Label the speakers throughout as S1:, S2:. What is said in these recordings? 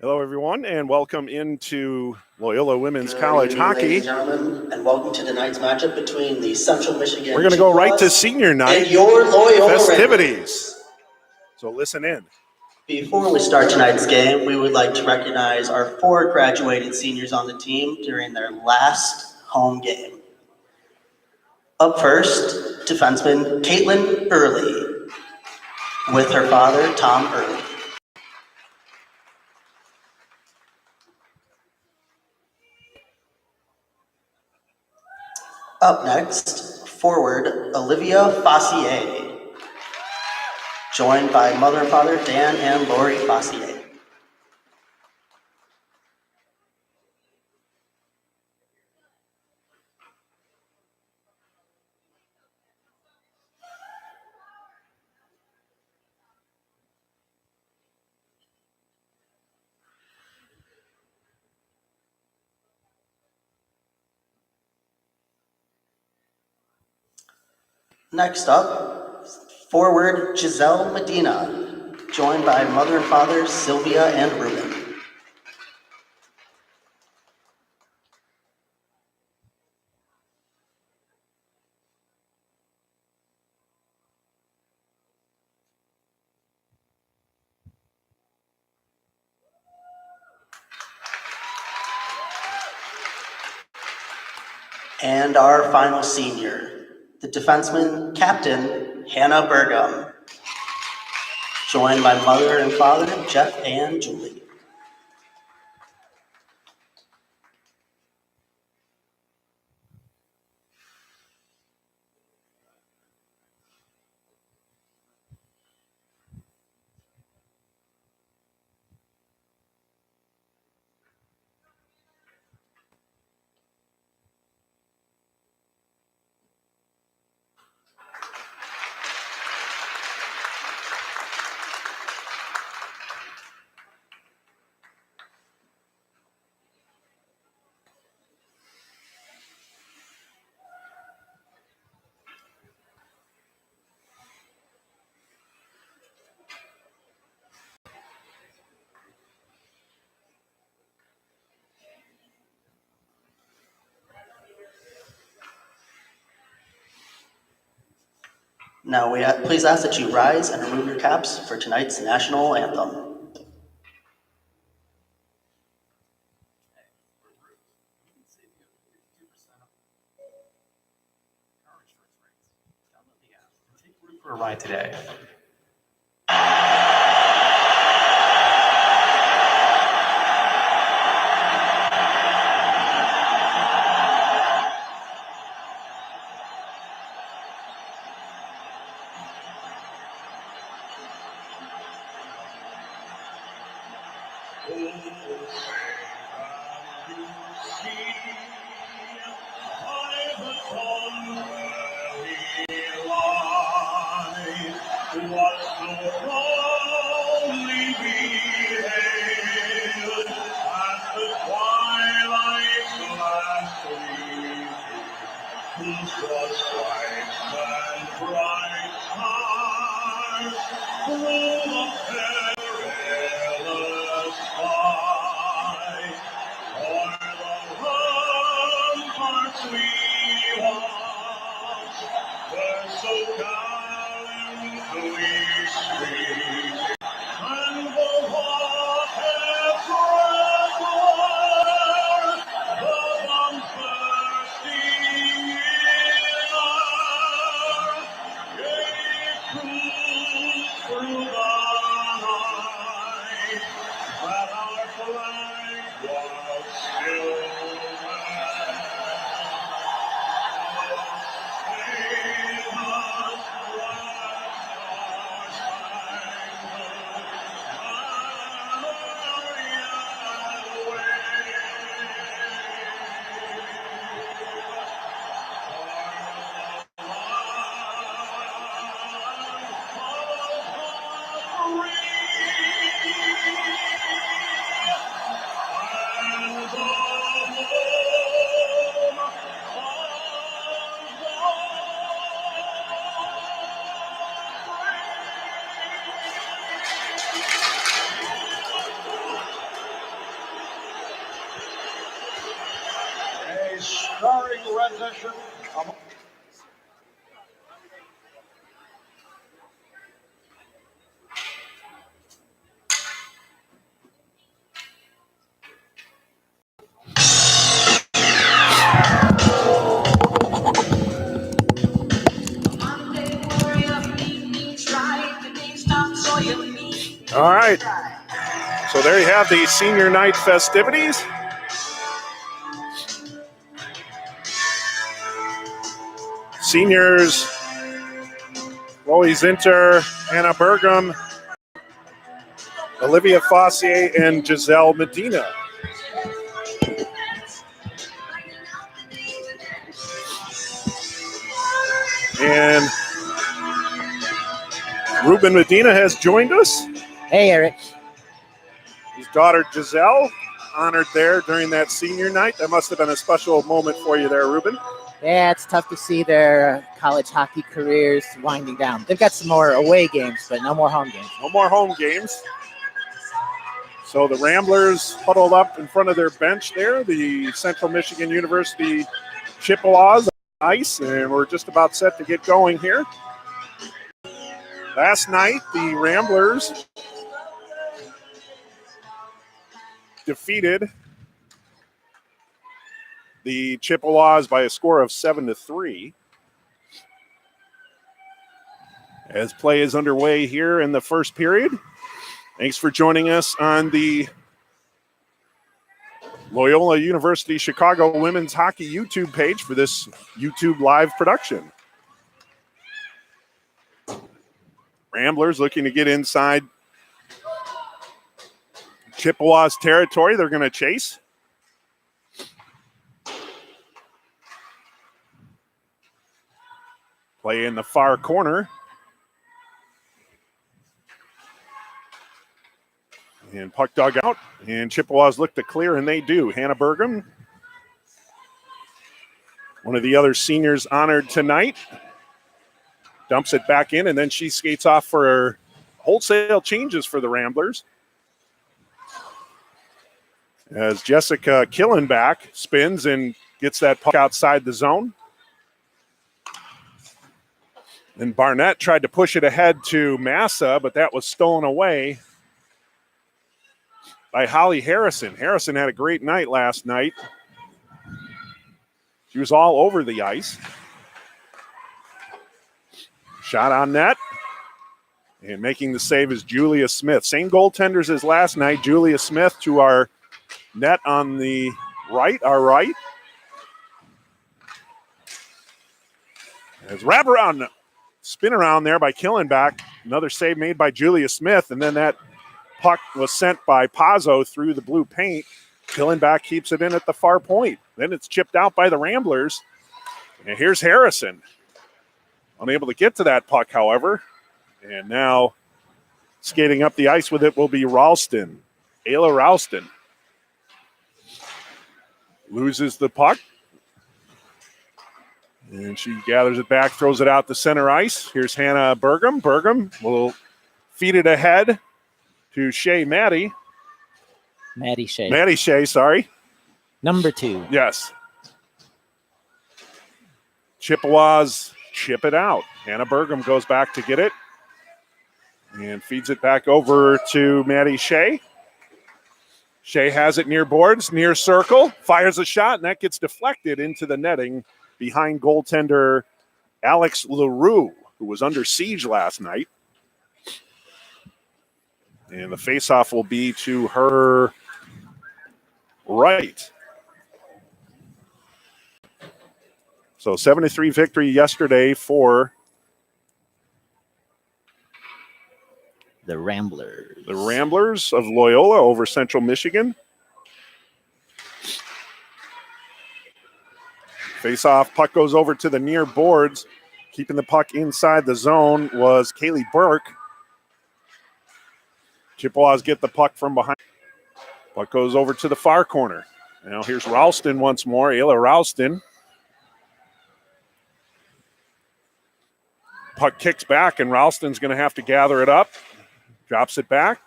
S1: Hello, everyone, and welcome into Loyola Women's
S2: Good
S1: College
S2: evening,
S1: Hockey.
S2: ladies and gentlemen, and welcome to tonight's matchup between the Central Michigan
S1: We're going to go right to
S2: Chippewas
S1: senior night
S2: and your Loyola
S1: festivities. So listen in.
S2: Before we start tonight's game, we would like to recognize our 4 graduated seniors on the team during their last home game. Up first, defenseman Caitlin Early with her father, Tom Early. Up next, forward Olivia Fossier, joined by mother and father Dan and Lori Fossier. Next up, forward Giselle Medina, joined by mother and father Sylvia and Ruben. And our final senior, the defenseman captain Hannah Burgum, joined by mother and father Jeff and Julie. Now we please ask that you rise and remove your caps for tonight's national anthem.
S3: For a ride today.
S1: All right. So there you have the senior night festivities. Seniors, Chloe Zinter, Anna Bergam, Olivia Fossier, and Giselle Medina. And Ruben Medina has joined us.
S4: Hey, Eric.
S1: His daughter Giselle, honored there during that senior night. That must have been a special moment for you there, Ruben.
S4: Yeah, it's tough to see their college hockey careers winding down. They've got some more away games, but no more home games.
S1: No more home games. So the Ramblers huddled up in front of their bench there, the Central Michigan University Chippewas on ice, and we're just about set to get going here. Last night, the Ramblers defeated the Chippewas by a score of 7-3. As play is underway here in the first period. Thanks for joining us on the Loyola University Chicago Women's Hockey YouTube page for this YouTube live production. Ramblers looking to get inside Chippewas territory. They're going to chase. Play in the far corner. And puck dug out. And Chippewas look to clear, and they do. Hannah Bergam, one of the other seniors honored tonight, dumps it back in, and then she skates off for wholesale changes for the Ramblers. As Jessica Killenback spins and gets that puck outside the zone. And Barnett tried to push it ahead to Massa, but that was stolen away by Holly Harrison. Harrison had a great night last night. She was all over the ice. Shot on net. And making the save is Julia Smith. Same goaltenders as last night. Julia Smith to our net on the right, our right. As wraparound, spin around there by Killenback. Another save made by Julia Smith, and then that puck was sent by Pazzo through the blue paint. Killenback keeps it in at the far point. Then it's chipped out by the Ramblers. And here's Harrison. Unable to get to that puck, however. And now skating up the ice with it will be Ralston. Ayla Ralston. Loses the puck. And she gathers it back, throws it out to center ice. Here's Hannah Bergam. Bergam will feed it ahead to Shea Maddie.
S4: Maddie Shea.
S1: Maddie Shea, sorry.
S4: Number 2.
S1: Yes. Chippewas chip it out. Hannah Bergam goes back to get it and feeds it back over to Maddie Shea. Shea has it near boards, near circle, fires a shot, and that gets deflected into the netting behind goaltender Alex LaRue, who was under siege last night. And the faceoff will be to her right. So 7-3 victory yesterday for
S4: The Ramblers.
S1: the Ramblers of Loyola over Central Michigan. Face-off, puck goes over to the near boards. Keeping the puck inside the zone was Kaylee Burke. Chippewas get the puck from behind. Puck goes over to the far corner. Now here's Ralston once more, Ayla Ralston. Puck kicks back, and Ralston's going to have to gather it up. Drops it back.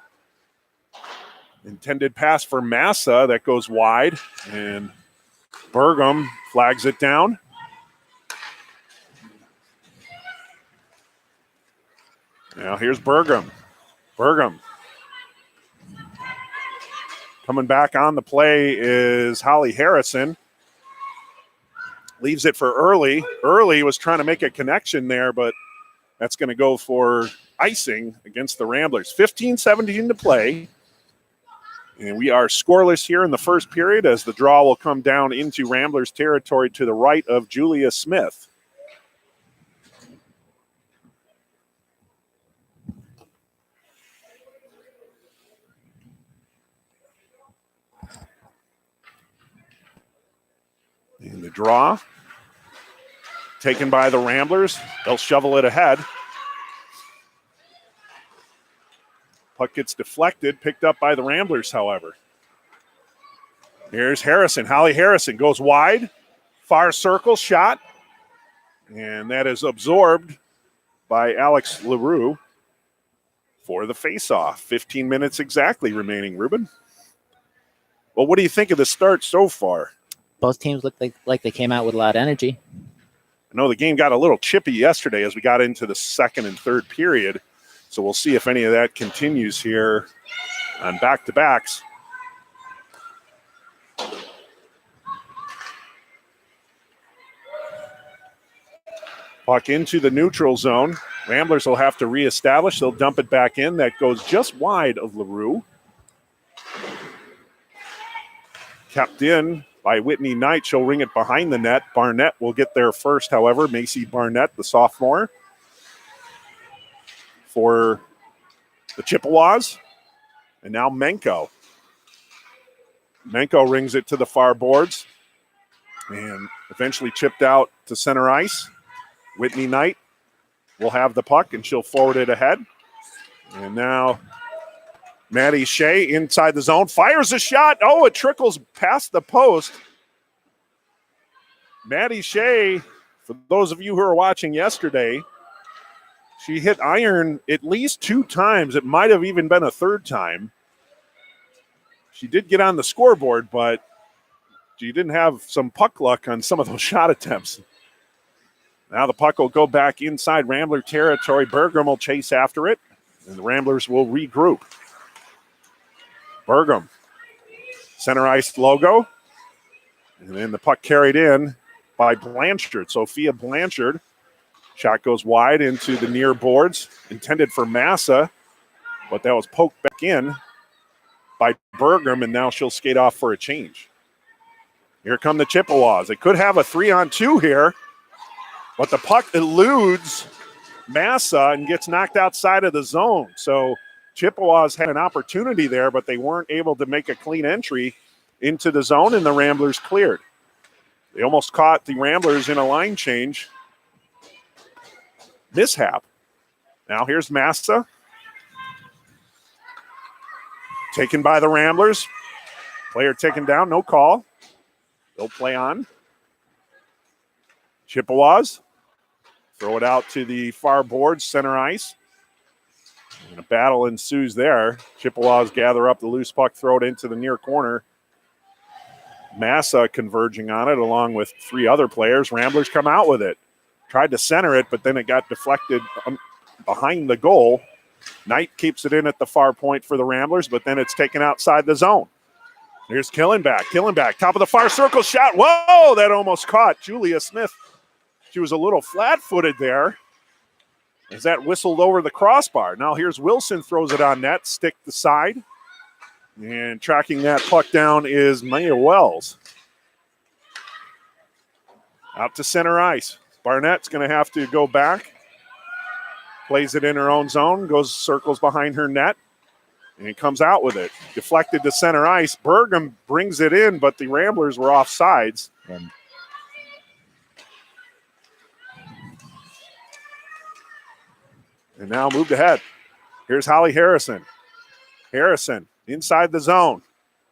S1: Intended pass for Massa that goes wide, and Burgum flags it down. Now here's Burgum. Burgum. Coming back on the play is Holly Harrison. Leaves it for Early. Early was trying to make a connection there, but that's going to go for icing against the Ramblers. 15-17 to play. And we are scoreless here in the first period as the draw will come down into Ramblers territory to the right of Julia Smith. And the draw taken by the Ramblers. They'll shovel it ahead. Puck gets deflected, picked up by the Ramblers, however. Here's Harrison. Holly Harrison goes wide. Far circle shot. And that is absorbed by Alex LaRue for the faceoff. 15 minutes exactly remaining, Ruben. Well, what do you think of the start so far?
S4: Both teams look like they came out with a lot of energy.
S1: I know the game got a little chippy yesterday as we got into the second and third period. So we'll see if any of that continues here on back-to-backs. Puck into the neutral zone. Ramblers will have to reestablish. They'll dump it back in. That goes just wide of LaRue. Kept in by Whitney Knight. She'll ring it behind the net. Barnett will get there first, however. Macy Barnett, the sophomore, for the Chippewas. And now Menko. Menko rings it to the far boards and eventually chipped out to center ice. Whitney Knight will have the puck, and she'll forward it ahead. And now Maddie Shea inside the zone, fires a shot. Oh, it trickles past the post. Maddie Shea, for those of you who were watching yesterday, she hit iron at least 2 times. It might have even been a third time. She did get on the scoreboard, but she didn't have some puck luck on some of those shot attempts. Now the puck will go back inside Rambler territory. Burgum will chase after it, and the Ramblers will regroup. Burgum, center ice logo, and then the puck carried in by Blanchard. Sophia Blanchard. Shot goes wide into the near boards, intended for Massa, but that was poked back in by Burgum, and now she'll skate off for a change. Here come the Chippewas. They could have a 3-on-2 here, but the puck eludes Massa and gets knocked outside of the zone. So Chippewas had an opportunity there, but they weren't able to make a clean entry into the zone, and the Ramblers cleared. They almost caught the Ramblers in a line change mishap. Now here's Massa. Taken by the Ramblers. Player taken down, no call. They'll play on. Chippewas throw it out to the far boards, center ice. And a battle ensues there. Chippewas gather up the loose puck, throw it into the near corner. Massa converging on it along with 3 other players. Ramblers come out with it. Tried to center it, but then it got deflected behind the goal. Knight keeps it in at the far point for the Ramblers, but then it's taken outside the zone. Here's Killenback. Killenback, top of the far circle shot. Whoa, that almost caught Julia Smith. She was a little flat-footed there as that whistled over the crossbar. Now here's Wilson, throws it on net, stick the side. And tracking that puck down is Maya Wells. Out to center ice. Barnett's going to have to go back. Plays it in her own zone, goes circles behind her net, and he comes out with it. Deflected to center ice. Burgum brings it in, but the Ramblers were off sides. And now moved ahead. Here's Holly Harrison. Harrison inside the zone.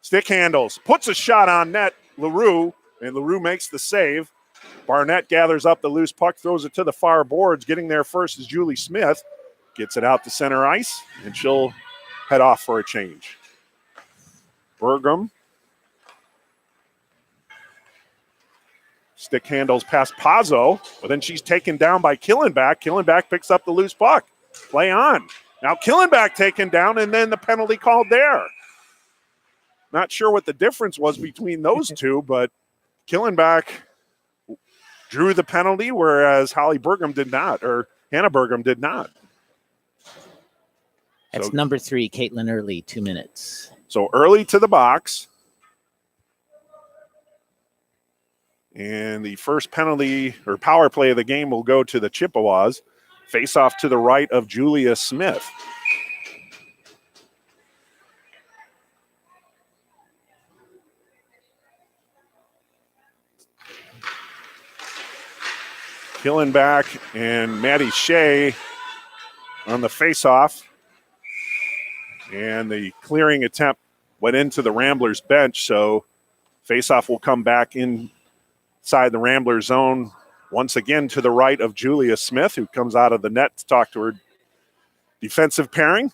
S1: Stick handles. Puts a shot on net. LaRue. And LaRue makes the save. Barnett gathers up the loose puck. Throws it to the far boards. Getting there first is Julie Smith. Gets it out to center ice. And she'll head off for a change. Burgum Stick handles past Pazzo, but then she's taken down by Killenback. Killenback picks up the loose puck. Play on. Now Killenback taken down, and then the penalty called there. Not sure what the difference was between those two, but Killenback drew the penalty, whereas Holly Burgum did not, or Hannah Burgum did not.
S4: That's number 3, Caitlin Early, 2 minutes.
S1: So Early to the box. And the first penalty or power play of the game will go to the Chippewas. Face off to the right of Julia Smith. Killenback and Maddie Shea on the face-off. And the clearing attempt went into the Ramblers bench, so face-off will come back inside the Ramblers zone once again to the right of Julia Smith, who comes out of the net to talk to her defensive pairing.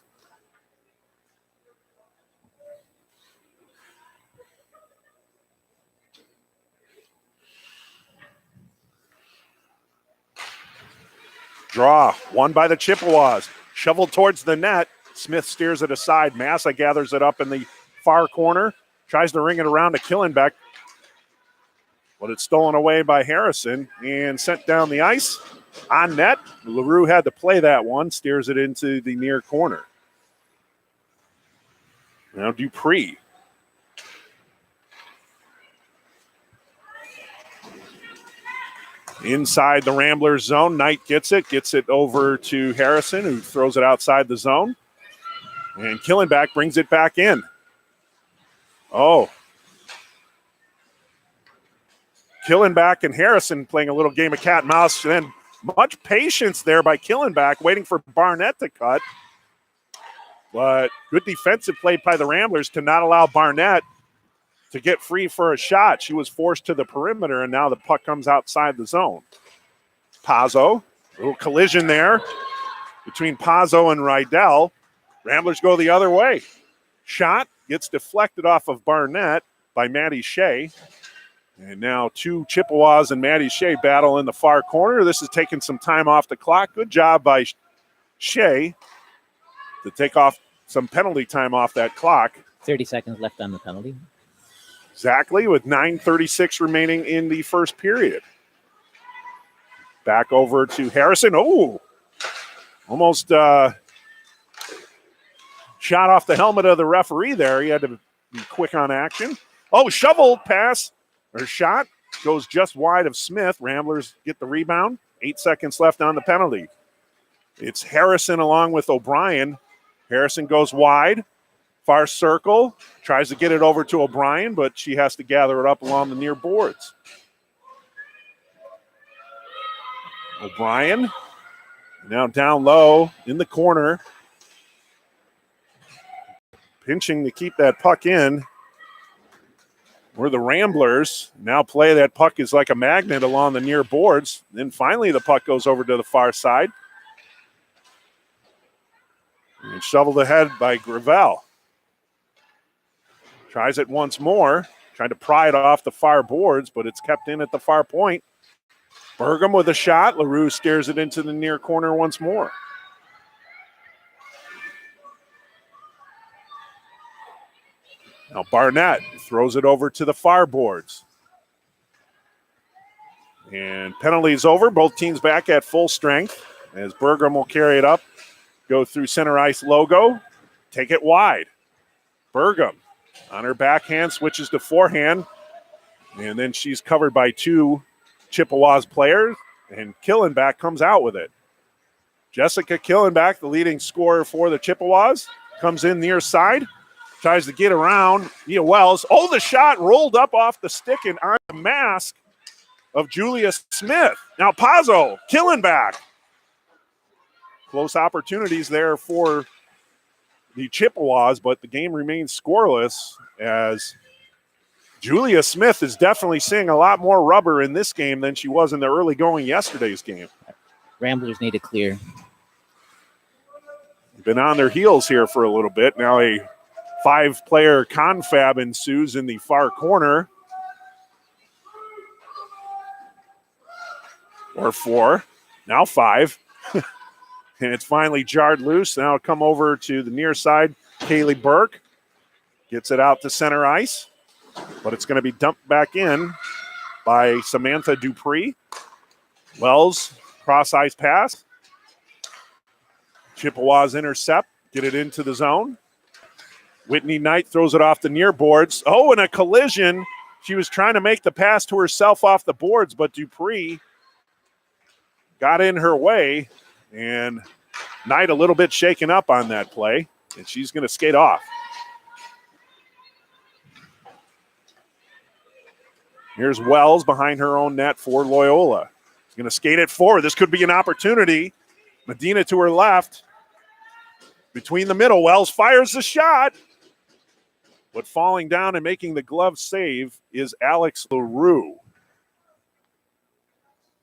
S1: Draw, won by the Chippewas. Shoveled towards the net. Smith steers it aside. Massa gathers it up in the far corner. Tries to ring it around to Killenbeck. But it's stolen away by Harrison and sent down the ice. On net, LaRue had to play that one. Steers it into the near corner. Now Dupree. Inside the Ramblers zone, Knight gets it over to Harrison, who throws it outside the zone. And Killenback brings it back in. Oh. Killenback and Harrison playing a little game of cat and mouse. And then much patience there by Killenback, waiting for Barnett to cut. But good defensive play by the Ramblers to not allow Barnett to get free for a shot. She was forced to the perimeter, and now the puck comes outside the zone. Pazzo, a little collision there between Pazzo and Rydell. Ramblers go the other way. Shot gets deflected off of Barnett by Maddie Shea. And now two Chippewas and Maddie Shea battle in the far corner. This is taking some time off the clock. Good job by Shea to take off some penalty time off that clock.
S4: 30 seconds left on the penalty.
S1: Exactly, with 9:36 remaining in the first period. Back over to Harrison. Oh, almost shot off the helmet of the referee there. He had to be quick on action. Oh, shoveled pass or shot goes just wide of Smith. Ramblers get the rebound. 8 seconds left on the penalty. It's Harrison along with O'Brien. Harrison goes wide. Far circle, tries to get it over to O'Brien, but she has to gather it up along the near boards. O'Brien now down low in the corner. Pinching to keep that puck in. Where the Ramblers now play that puck is like a magnet along the near boards. Then finally the puck goes over to the far side. And shoveled ahead by Gravel. Tries it once more, trying to pry it off the far boards, but it's kept in at the far point. Burgum with a shot. LaRue steers it into the near corner once more. Now Barnett throws it over to the far boards. And penalties over. Both teams back at full strength as Burgum will carry it up, go through center ice logo, take it wide. Burgum. On her backhand, switches to forehand, and then she's covered by two Chippewas players, and Killenback comes out with it. Jessica Killenback, the leading scorer for the Chippewas, comes in near side, tries to get around Nia Wells. Oh, the shot rolled up off the stick and on the mask of Julia Smith. Now Pazzo, Killenback. Close opportunities there for the Chippewas, but the game remains scoreless as Julia Smith is definitely seeing a lot more rubber in this game than she was in the early going yesterday's game.
S4: Ramblers need to clear.
S1: Been on their heels here for a little bit. Now a 5-player confab ensues in the far corner. or 4, now 5. And it's finally jarred loose. Now it'll come over to the near side. Kaylee Burke gets it out to center ice, but it's going to be dumped back in by Samantha Dupree. Wells, cross ice pass. Chippewas intercept, get it into the zone. Whitney Knight throws it off the near boards. Oh, and a collision. She was trying to make the pass to herself off the boards, but Dupree got in her way, and Knight a little bit shaken up on that play, and she's going to skate off. Here's Wells behind her own net for Loyola. She's going to skate it forward. This could be an opportunity. Medina to her left. Between the middle, Wells fires the shot. But falling down and making the glove save is Alex LaRue.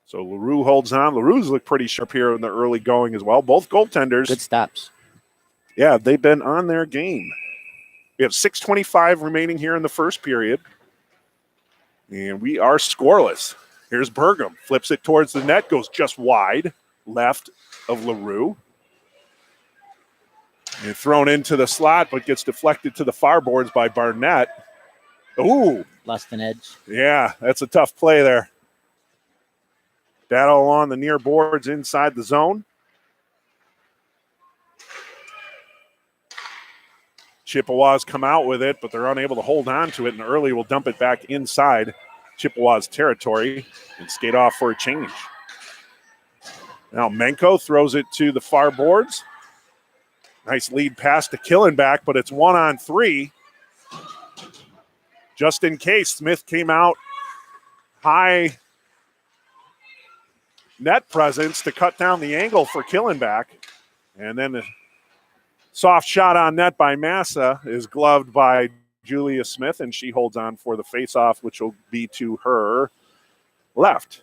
S1: So LaRue holds on. LaRue's looked pretty sharp here in the early going as well. Both goaltenders.
S4: Good stops.
S1: Yeah, they've been on their game. We have 6:25 remaining here in the first period. And we are scoreless. Here's Burgum. Flips it towards the net. Goes just wide. Left of LaRue. And thrown into the slot, but gets deflected to the far boards by Barnett. Ooh.
S4: Lost an edge.
S1: Yeah, that's a tough play there. Battle along the near boards inside the zone. Chippewas come out with it, but they're unable to hold on to it, and early will dump it back inside Chippewas territory and skate off for a change. Now Menko throws it to the far boards. Nice lead pass to Killenback, but it's 1-on-3. Just in case, Smith came out high net presence to cut down the angle for Killenback. And then the soft shot on net by Massa is gloved by Julia Smith, and she holds on for the faceoff, which will be to her left.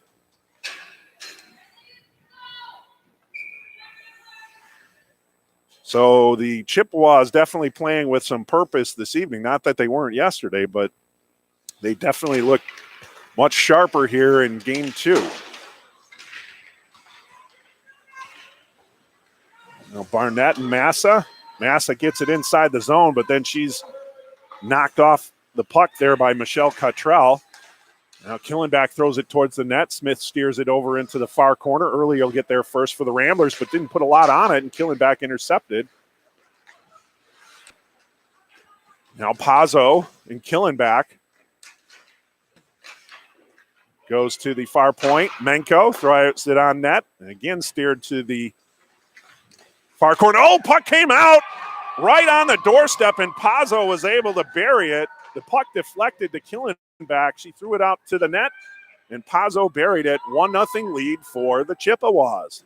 S1: So the Chippewas definitely playing with some purpose this evening. Not that they weren't yesterday, but they definitely look much sharper here in game 2. Now Barnett and Massa. Massa gets it inside the zone, but then she's knocked off the puck there by Michelle Cottrell. Now Killenback throws it towards the net. Smith steers it over into the far corner. Early will get there first for the Ramblers, but didn't put a lot on it, and Killenback intercepted. Now Pazzo and Killenback goes to the far point. Menko throws it on net, and again steered to the far corner. Oh, puck came out right on the doorstep, and Pazzo was able to bury it. The puck deflected to Killenback. She threw it out to the net, and Pazzo buried it. 1-0 lead for the Chippewas.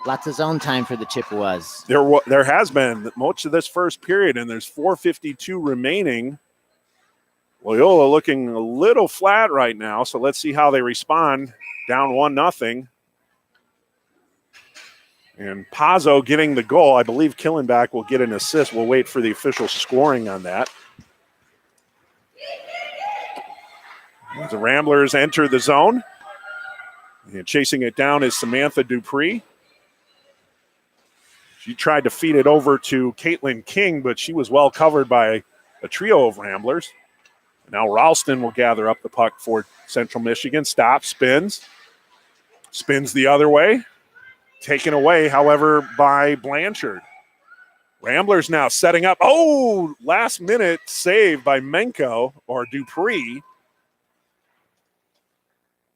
S4: Lots of zone time for the Chippewas.
S1: There has been much of this first period, and there's 4:52 remaining. Loyola looking a little flat right now, so let's see how they respond. Down 1-0. And Pazzo getting the goal. I believe Killenback will get an assist. We'll wait for the official scoring on that. As the Ramblers enter the zone. And chasing it down is Samantha Dupree. She tried to feed it over to Caitlin King, but she was well covered by a trio of Ramblers. And now Ralston will gather up the puck for Central Michigan. Stops, spins. Spins the other way. Taken away, however, by Blanchard. Ramblers now setting up. Oh, last minute save by Menko or Dupree.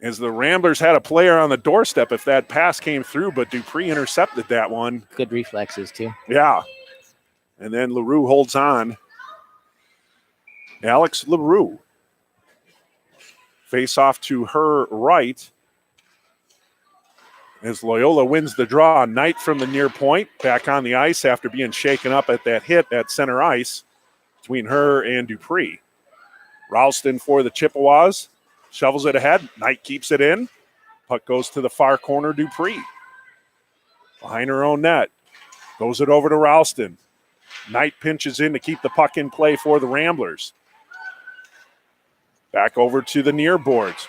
S1: As the Ramblers had a player on the doorstep if that pass came through, but Dupree intercepted that one.
S4: Good reflexes, too.
S1: Yeah. And then LaRue holds on. Alex LaRue. Face off to her right. As Loyola wins the draw, Knight from the near point, back on the ice after being shaken up at that hit at center ice between her and Dupree. Ralston for the Chippewas, shovels it ahead. Knight keeps it in. Puck goes to the far corner, Dupree. Behind her own net, goes it over to Ralston. Knight pinches in to keep the puck in play for the Ramblers. Back over to the near boards.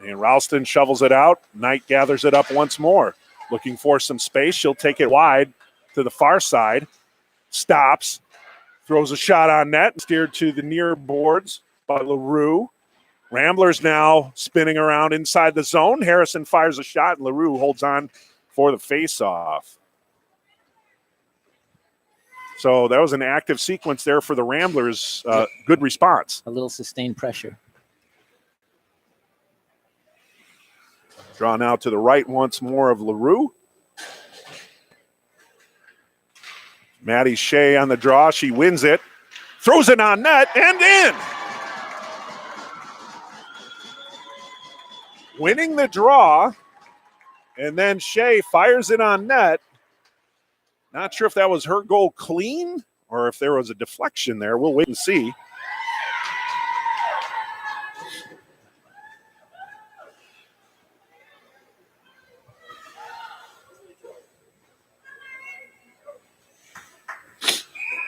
S1: And Ralston shovels it out. Knight gathers it up once more. Looking for some space. She'll take it wide to the far side. Stops. Throws a shot on net. Steered to the near boards by LaRue. Ramblers now spinning around inside the zone. Harrison fires a shot, and LaRue holds on for the face-off. So that was an active sequence there for the Ramblers. Good response.
S4: A little sustained pressure.
S1: Draw now to the right once more of LaRue. Maddie Shea on the draw. She wins it. Throws it on net and in. Winning the draw. And then Shea fires it on net. Not sure if that was her goal clean or if there was a deflection there. We'll wait and see.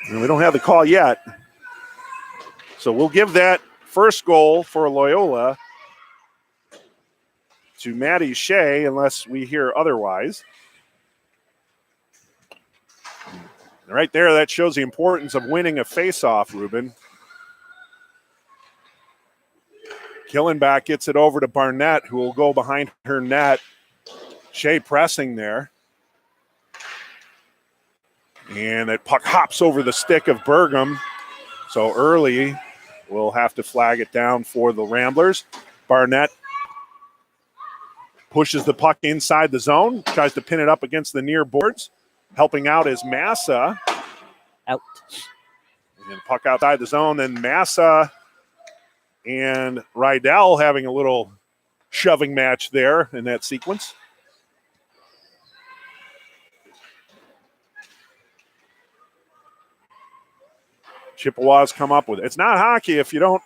S1: And we don't have the call yet. So we'll give that first goal for Loyola to Maddie Shea unless we hear otherwise. Right there, that shows the importance of winning a face-off, Ruben. Killenbach gets it over to Barnett, who will go behind her net. Shea pressing there. And that puck hops over the stick of Burgum. So early, we'll have to flag it down for the Ramblers. Barnett pushes the puck inside the zone, tries to pin it up against the near boards. Helping out is Massa.
S4: Out.
S1: And puck outside the zone. Then Massa and Rydell having a little shoving match there in that sequence. Chippewas come up with it. It's not hockey if you don't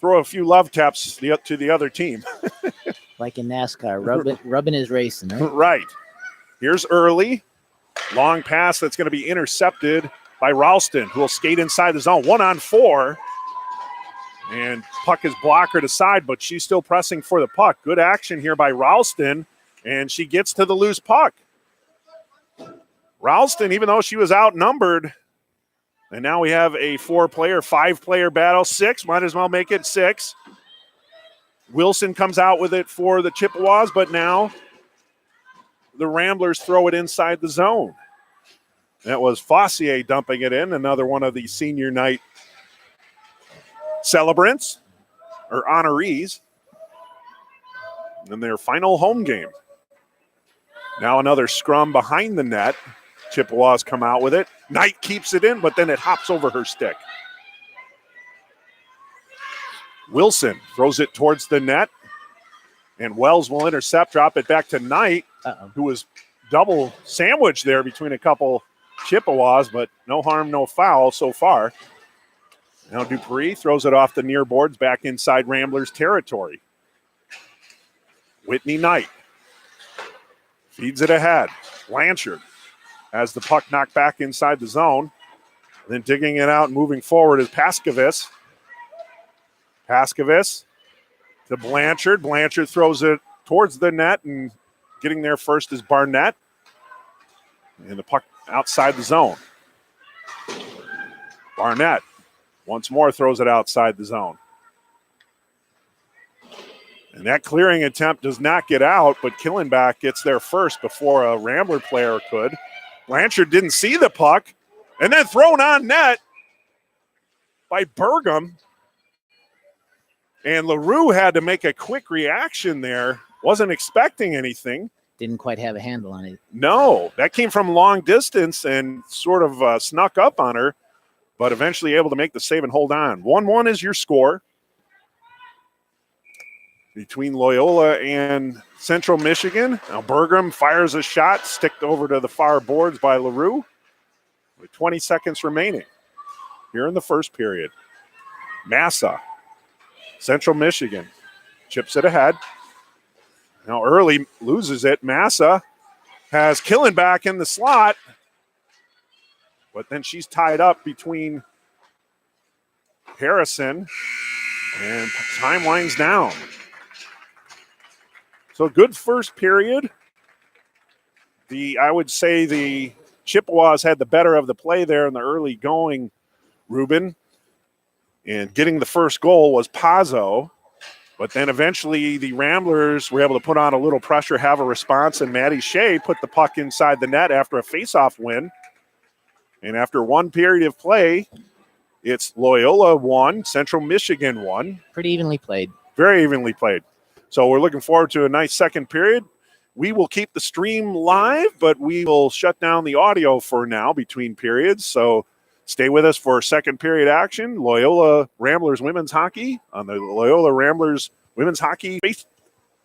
S1: throw a few love taps to the other team.
S4: Like in NASCAR, rubbing is racing, right?
S1: Right. Here's Early. Long pass that's going to be intercepted by Ralston, who will skate inside the zone. 1-on-4. And puck is blockered aside, but she's still pressing for the puck. Good action here by Ralston, and she gets to the loose puck. Ralston, even though she was outnumbered, and now we have a 5-player battle. 6, might as well make it 6. Wilson comes out with it for the Chippewas, but now the Ramblers throw it inside the zone. That was Fossier dumping it in, another one of the senior night celebrants or honorees in their final home game. Now another scrum behind the net. Chippewas come out with it. Knight keeps it in, but then it hops over her stick. Wilson throws it towards the net, and Wells will intercept, drop it back to Knight, who was double sandwiched there between a couple Chippewas, but no harm, no foul so far. Now Dupree throws it off the near boards back inside Ramblers territory. Whitney Knight feeds it ahead. Blanchard has the puck knocked back inside the zone. Then digging it out and moving forward is Paskovitz. Paskovitz to Blanchard. Blanchard throws it towards the net, and getting there first is Barnett. And the puck outside the zone. Barnett once more throws it outside the zone. And that clearing attempt does not get out, but Killenbach gets there first before a Rambler player could. Blanchard didn't see the puck, and then thrown on net by Burgum. And LaRue had to make a quick reaction there. Wasn't expecting anything.
S4: Didn't quite have a handle on it.
S1: No, that came from long distance and sort of snuck up on her, but eventually able to make the save and hold on. 1-1 is your score between Loyola and Central Michigan. Now Burgum fires a shot, sticked over to the far boards by LaRue with 20 seconds remaining here in the first period. Massa, Central Michigan, chips it ahead. Now Early loses it. Massa has Killenbach in the slot, but then she's tied up between Harrison And time winds down. So good first period. I would say the Chippewas had the better of the play there in the early going, Ruben. And getting the first goal was Pazzo. But then eventually the Ramblers were able to put on a little pressure, have a response, and Maddie Shea put the puck inside the net after a faceoff win. And after one period of play, it's Loyola 1, Central Michigan 1.
S4: Pretty evenly played.
S1: Very evenly played. So we're looking forward to a nice second period. We will keep the stream live, but we will shut down the audio for now between periods. So stay with us for second period action. Loyola Ramblers women's hockey on the Loyola Ramblers women's hockey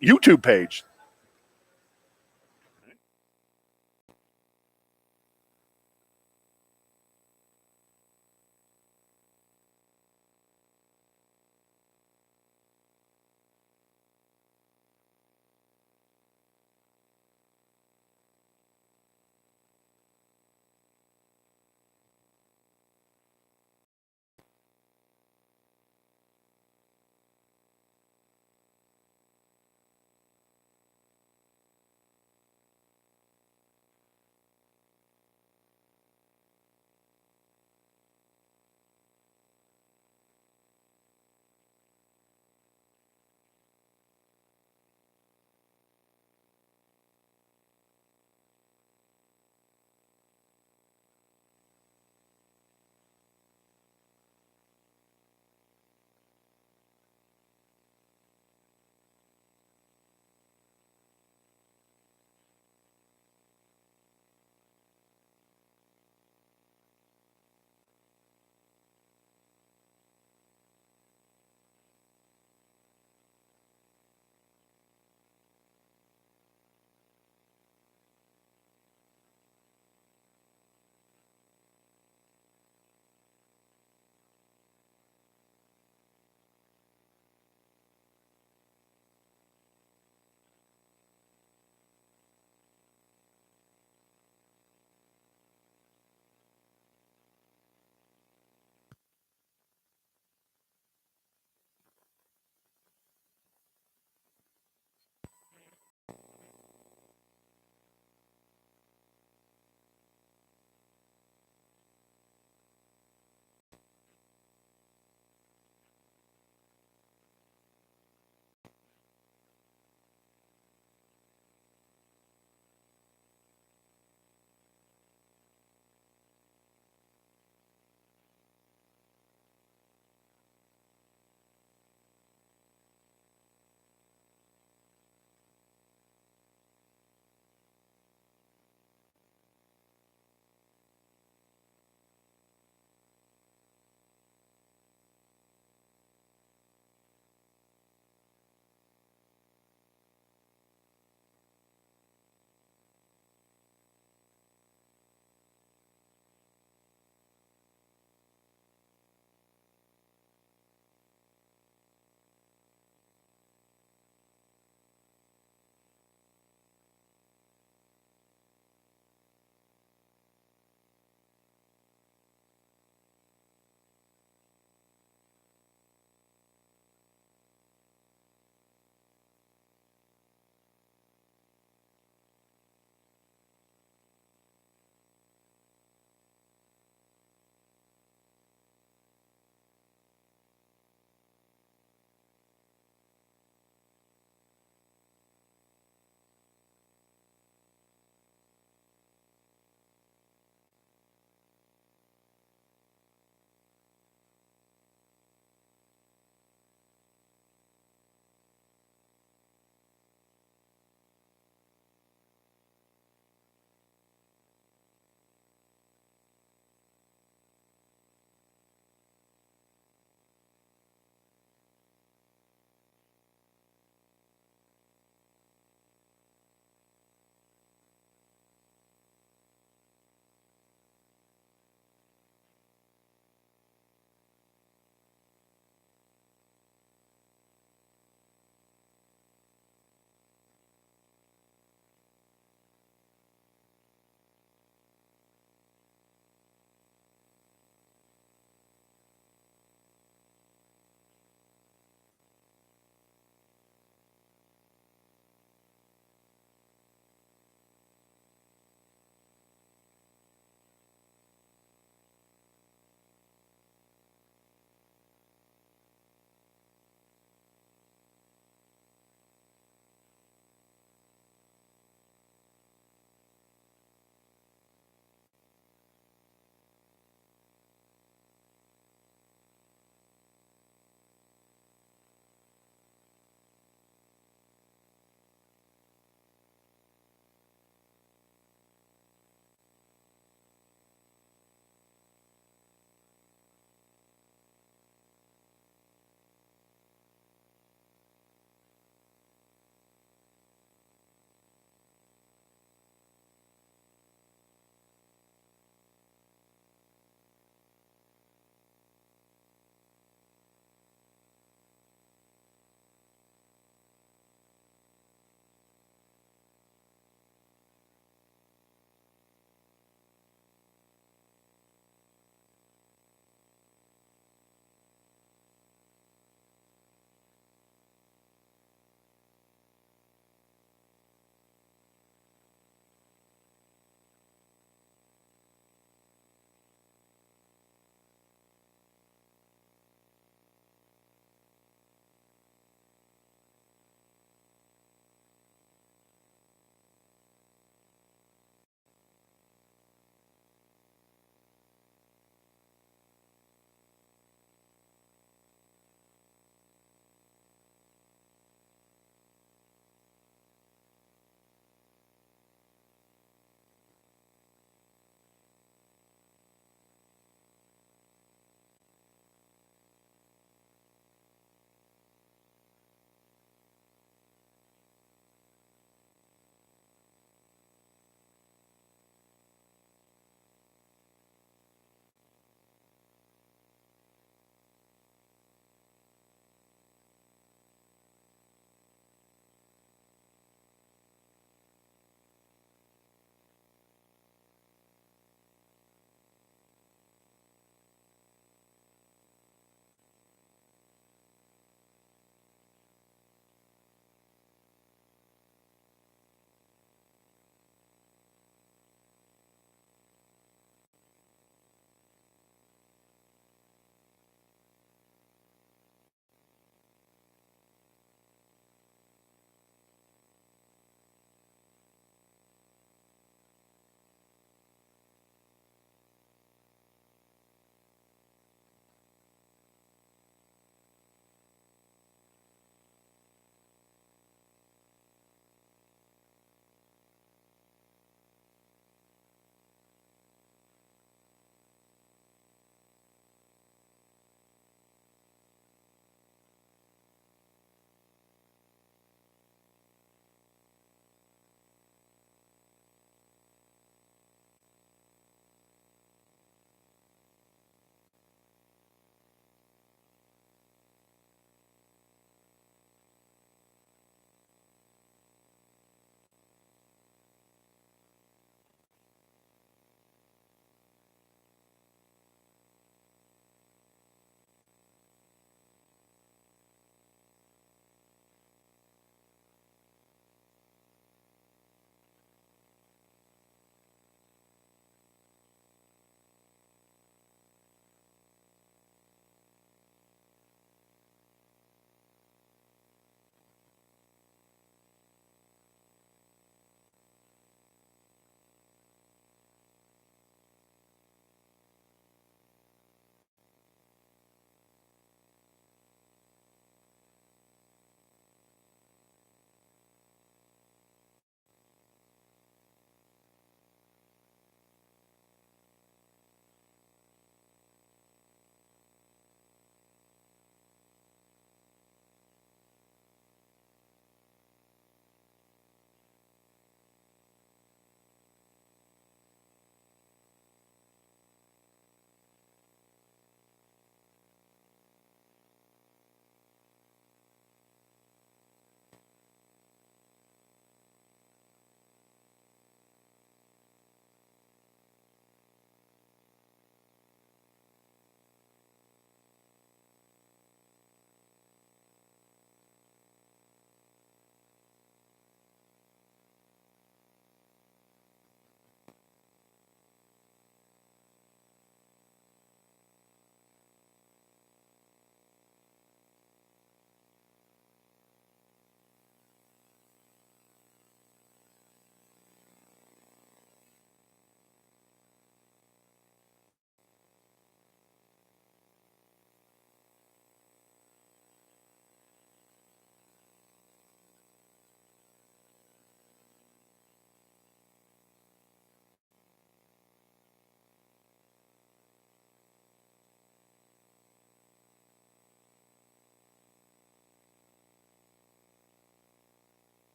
S1: YouTube page.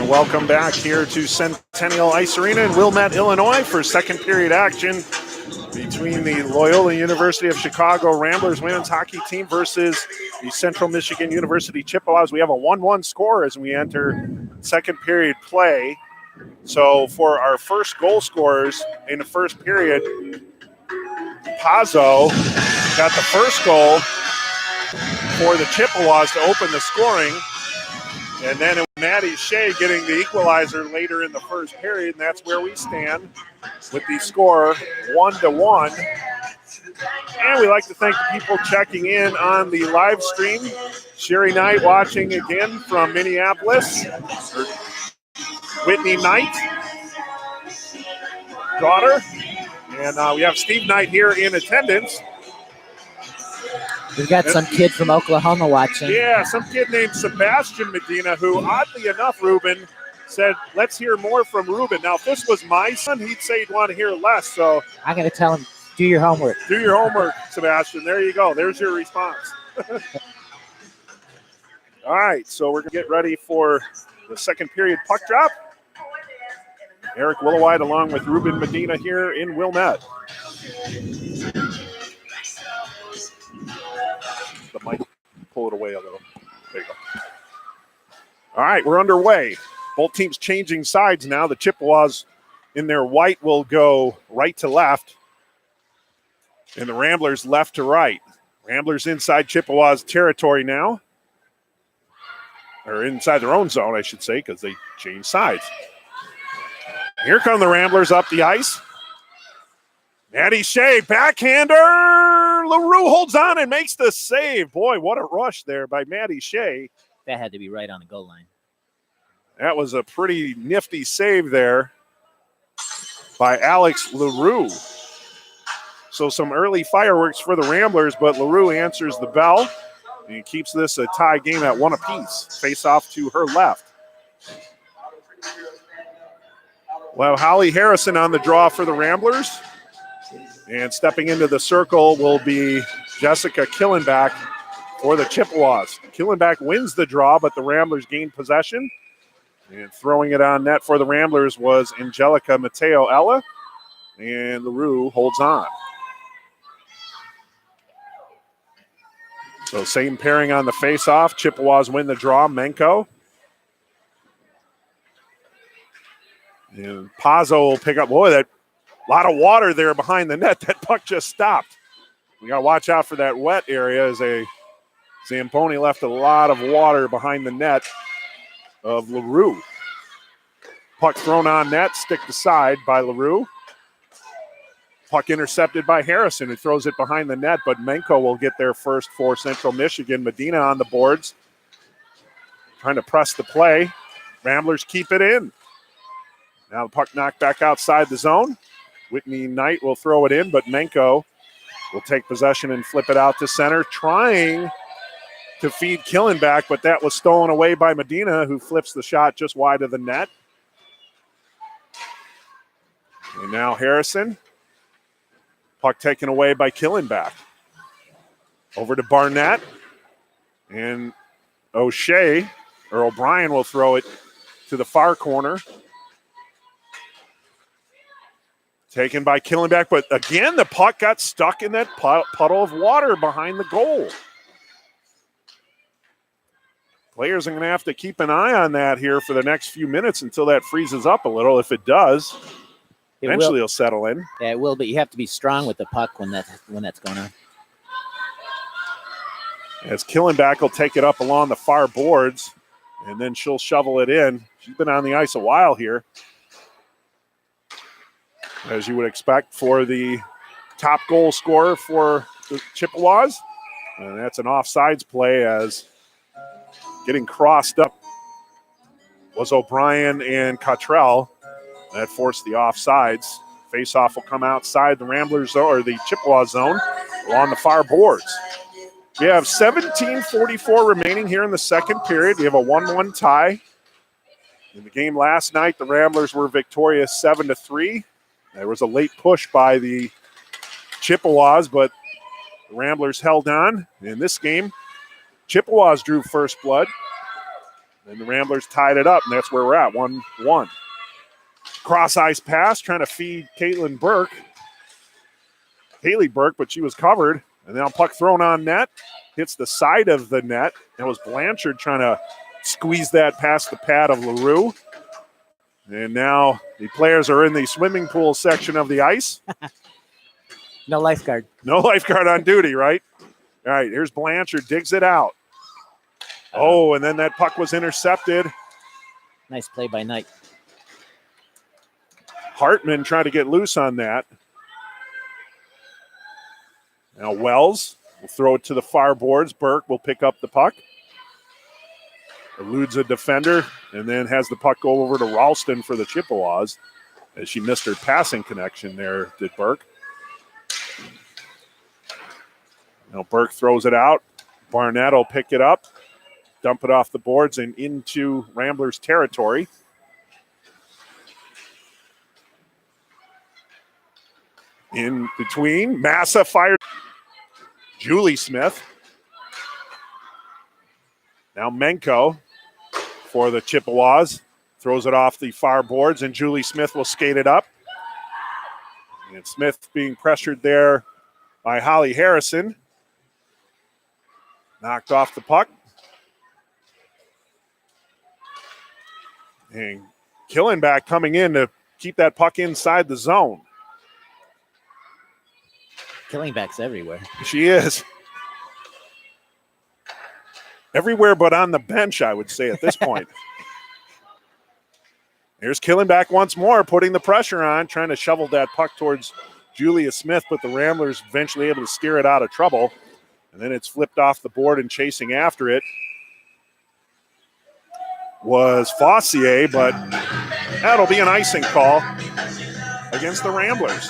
S1: welcome back here to Centennial Ice Arena in Wilmette, Illinois for second period action between the Loyola University of Chicago Ramblers women's hockey team versus the Central Michigan University Chippewas. We have a 1-1 score as we enter second period play. So for our first goal scorers in the first period, Pazzo got the first goal for the Chippewas to open the scoring. And then it was Maddie Shea getting the equalizer later in the first period, and that's where we stand with the score 1-1. And we like to thank the people checking in on the live stream. Sherry Knight watching again from Minneapolis. Whitney Knight, daughter. And we have Steve Knight here in attendance.
S4: We've got some kid from Oklahoma watching.
S1: Yeah, some kid named Sebastian Medina, who oddly enough, Ruben, said, let's hear more from Ruben. Now, if this was my son, he'd say he'd want to hear less. So
S4: I'm going to tell him, do your homework.
S1: Do your homework, Sebastian. There you go. There's your response. All right, so we're going to get ready for the second period puck drop. Eric Willowide along with Ruben Medina here in Wilmette. The mic, pull it away a little. There you go. All right, we're underway. Both teams changing sides now. The Chippewas in their white will go right to left, and the Ramblers left to right. Ramblers inside Chippewas territory now, or inside their own zone, I should say, because they changed sides. Here come the Ramblers up the ice. Maddie Shea, backhander. LaRue holds on and makes the save. Boy, what a rush there by Maddie Shea.
S4: That had to be right on the goal line.
S1: That was a pretty nifty save there by Alex LaRue. So some early fireworks for the Ramblers, but LaRue answers the bell and keeps this a tie game at one apiece. Face off to her left. We'll have Holly Harrison on the draw for the Ramblers. And stepping into the circle will be Jessica Killenbach for the Chippewas. Killenbach wins the draw, but the Ramblers gain possession. And throwing it on net for the Ramblers was Angelica Mateo Ella. And LaRue holds on. So same pairing on the face-off. Chippewas win the draw. Menko. And Pazzo will pick up. Boy, that lot of water there behind the net. That puck just stopped. We got to watch out for that wet area as Zamponi left a lot of water behind the net of LaRue. Puck thrown on net, stick to side by LaRue. Puck intercepted by Harrison, who throws it behind the net, but Menko will get there first for Central Michigan. Medina on the boards, trying to press the play. Ramblers keep it in. Now the puck knocked back outside the zone. Whitney Knight will throw it in, but Menko will take possession and flip it out to center, trying to feed Killenbach, but that was stolen away by Medina, who flips the shot just wide of the net. And now Harrison. Puck taken away by Killenbach. Over to Barnett. And O'Brien will throw it to the far corner. Taken by Killenbach, but again, the puck got stuck in that puddle of water behind the goal. Players are going to have to keep an eye on that here for the next few minutes until that freezes up a little. If it does, eventually it'll settle in.
S4: Yeah, it will, but you have to be strong with the puck when that's going on.
S1: As Killenbach will take it up along the far boards, and then she'll shovel it in. She's been on the ice a while here, as you would expect for the top goal scorer for the Chippewas. And that's an offsides play, as getting crossed up was O'Brien and Cottrell. That forced the offsides. Face-off will come outside the Ramblers zone, or the Chippewa zone, along the far boards. We have 17:44 remaining here in the second period. We have a 1-1 tie. In the game last night, the Ramblers were victorious 7-3. There was a late push by the Chippewas, but the Ramblers held on. In this game, Chippewas drew first blood. And the Ramblers tied it up, and that's where we're at, 1-1. Cross ice pass, trying to feed Haley Burke, but she was covered. And now puck thrown on net, hits the side of the net. That was Blanchard trying to squeeze that past the pad of LaRue. And now the players are in the swimming pool section of the ice.
S4: No lifeguard.
S1: No lifeguard on duty, right? All right, here's Blanchard, digs it out. Oh, and then that puck was intercepted.
S4: Nice play by Knight.
S1: Hartman trying to get loose on that. Now Wells will throw it to the far boards. Burke will pick up the puck. Eludes a defender and then has the puck go over to Ralston for the Chippewas as she missed her passing connection there, did Burke. Now Burke throws it out. Barnett will pick it up, dump it off the boards and into Ramblers territory. In between, Massa fired. Julie Smith. Now Menko for the Chippewas. Throws it off the far boards, and Julie Smith will skate it up. And Smith being pressured there by Holly Harrison. Knocked off the puck. And Killenback coming in to keep that puck inside the zone.
S4: Killingback's everywhere.
S1: She is. Everywhere but on the bench, I would say, at this point. Here's Killenback once more, putting the pressure on, trying to shovel that puck towards Julia Smith, but the Ramblers eventually able to steer it out of trouble. And then it's flipped off the board and chasing after it was Fossier, but that'll be an icing call against the Ramblers.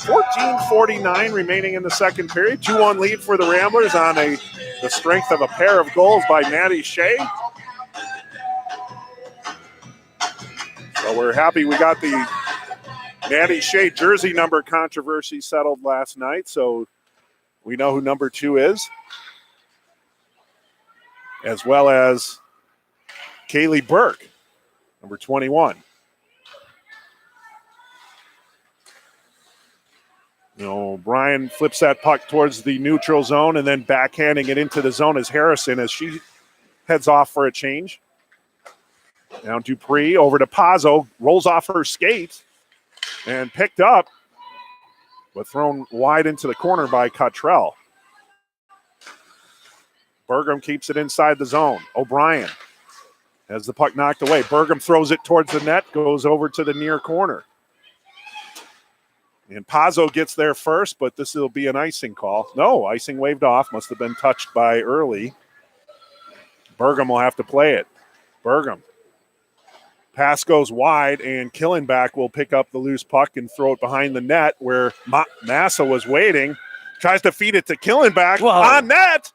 S1: 14:49 remaining in the second period. 2-1 lead for the Ramblers on the strength of a pair of goals by Maddie Shea. So we're happy we got the Maddie Shea jersey number controversy settled last night. So we know who number 2 is, as well as Kaylee Burke, number 21. Brian flips that puck towards the neutral zone and then backhanding it into the zone as Harrison as she heads off for a change. Now Dupree over to Pazzo, rolls off her skate and picked up, but thrown wide into the corner by Cottrell. Burgum keeps it inside the zone. O'Brien has the puck knocked away. Burgum throws it towards the net, goes over to the near corner. And Pazzo gets there first, but this will be an icing call. No, icing waved off. Must have been touched by Early. Burgum will have to play it. Burgum. Pass goes wide, and Killenback will pick up the loose puck and throw it behind the net where Massa was waiting. Tries to feed it to Killenback.
S4: Whoa.
S1: On net.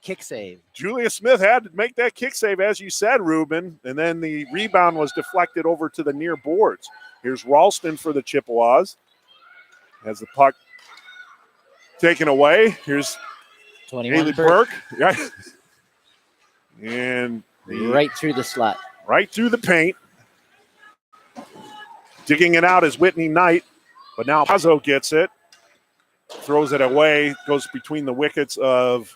S4: Kick save.
S1: Julia Smith had to make that kick save, as you said, Ruben. And then the rebound was deflected over to the near boards. Here's Ralston for the Chippewas. Has the puck taken away. Here's
S4: 21
S1: Haley Burke. Yeah. And
S4: right through the slot.
S1: Right through the paint. Digging it out is Whitney Knight, but now Pazzo gets it. Throws it away. Goes between the wickets of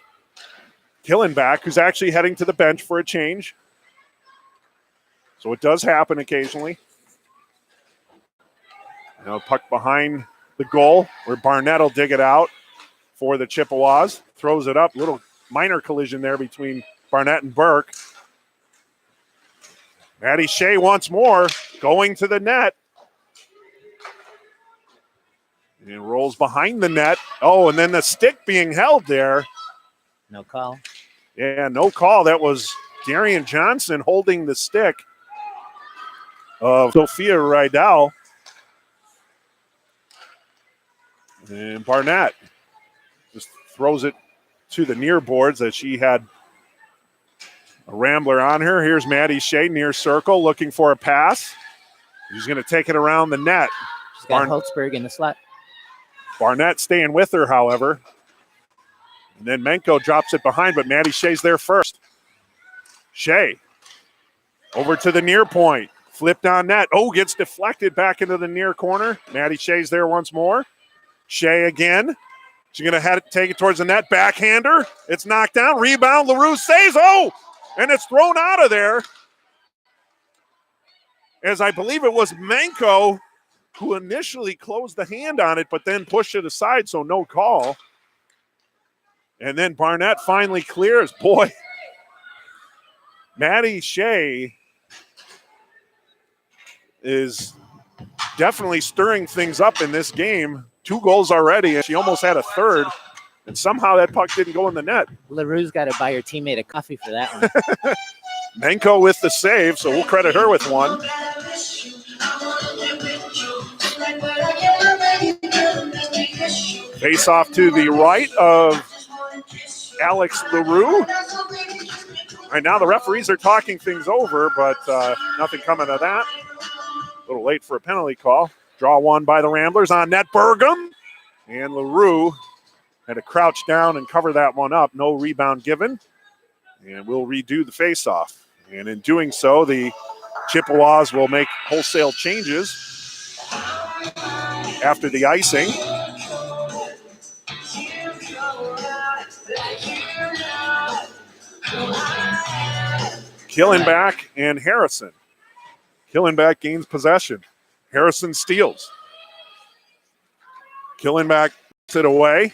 S1: Killenback, who's actually heading to the bench for a change. So it does happen occasionally. Now puck behind the goal where Barnett will dig it out for the Chippewas. Throws it up. Little minor collision there between Barnett and Burke. Maddie Shea once more going to the net. And rolls behind the net. Oh, and then the stick being held there.
S4: No call.
S1: Yeah, no call. That was Darian Johnson holding the stick of Sophia Rydell. And Barnett just throws it to the near boards as she had a Rambler on her. Here's Maddie Shea near circle looking for a pass. She's going to take it around the net.
S4: She's got Holtzberg in the slot.
S1: Barnett staying with her, however. And then Menko drops it behind, but Maddie Shea's there first. Shea Over to the near point. Flipped on net. Oh, gets deflected back into the near corner. Maddie Shea's there once more. Shea again. She's going to take it towards the net. Backhander. It's knocked down. Rebound. LaRue saves. Oh, and it's thrown out of there. As I believe it was Manko who initially closed the hand on it, but then pushed it aside, so no call. And then Barnett finally clears. Boy, Maddie Shea is definitely stirring things up in this game. 2 goals already, and she almost had a third, and somehow that puck didn't go in the net.
S4: LaRue's got to buy her teammate a coffee for that one.
S1: Menko with the save, so we'll credit her with one. Face off to the right of Alex LaRue. All right, now the referees are talking things over, but nothing coming of that. A little late for a penalty call. Draw one by the Ramblers on net. Burgum. And LaRue had to crouch down and cover that one up. No rebound given. And we'll redo the face-off. And in doing so, the Chippewas will make wholesale changes after the icing. Killenback and Harrison. Killenback gains possession. Harrison steals. Killenback puts it away.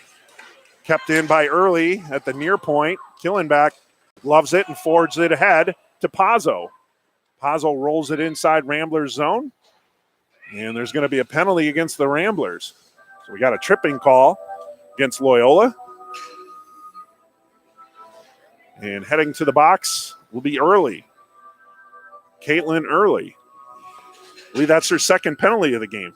S1: Kept in by Early at the near point. Killenback loves it and forwards it ahead to Pazzo. Pazzo rolls it inside Ramblers zone. And there's going to be a penalty against the Ramblers. So we got a tripping call against Loyola. And heading to the box will be Early. Caitlin Early. I believe that's her second penalty of the game.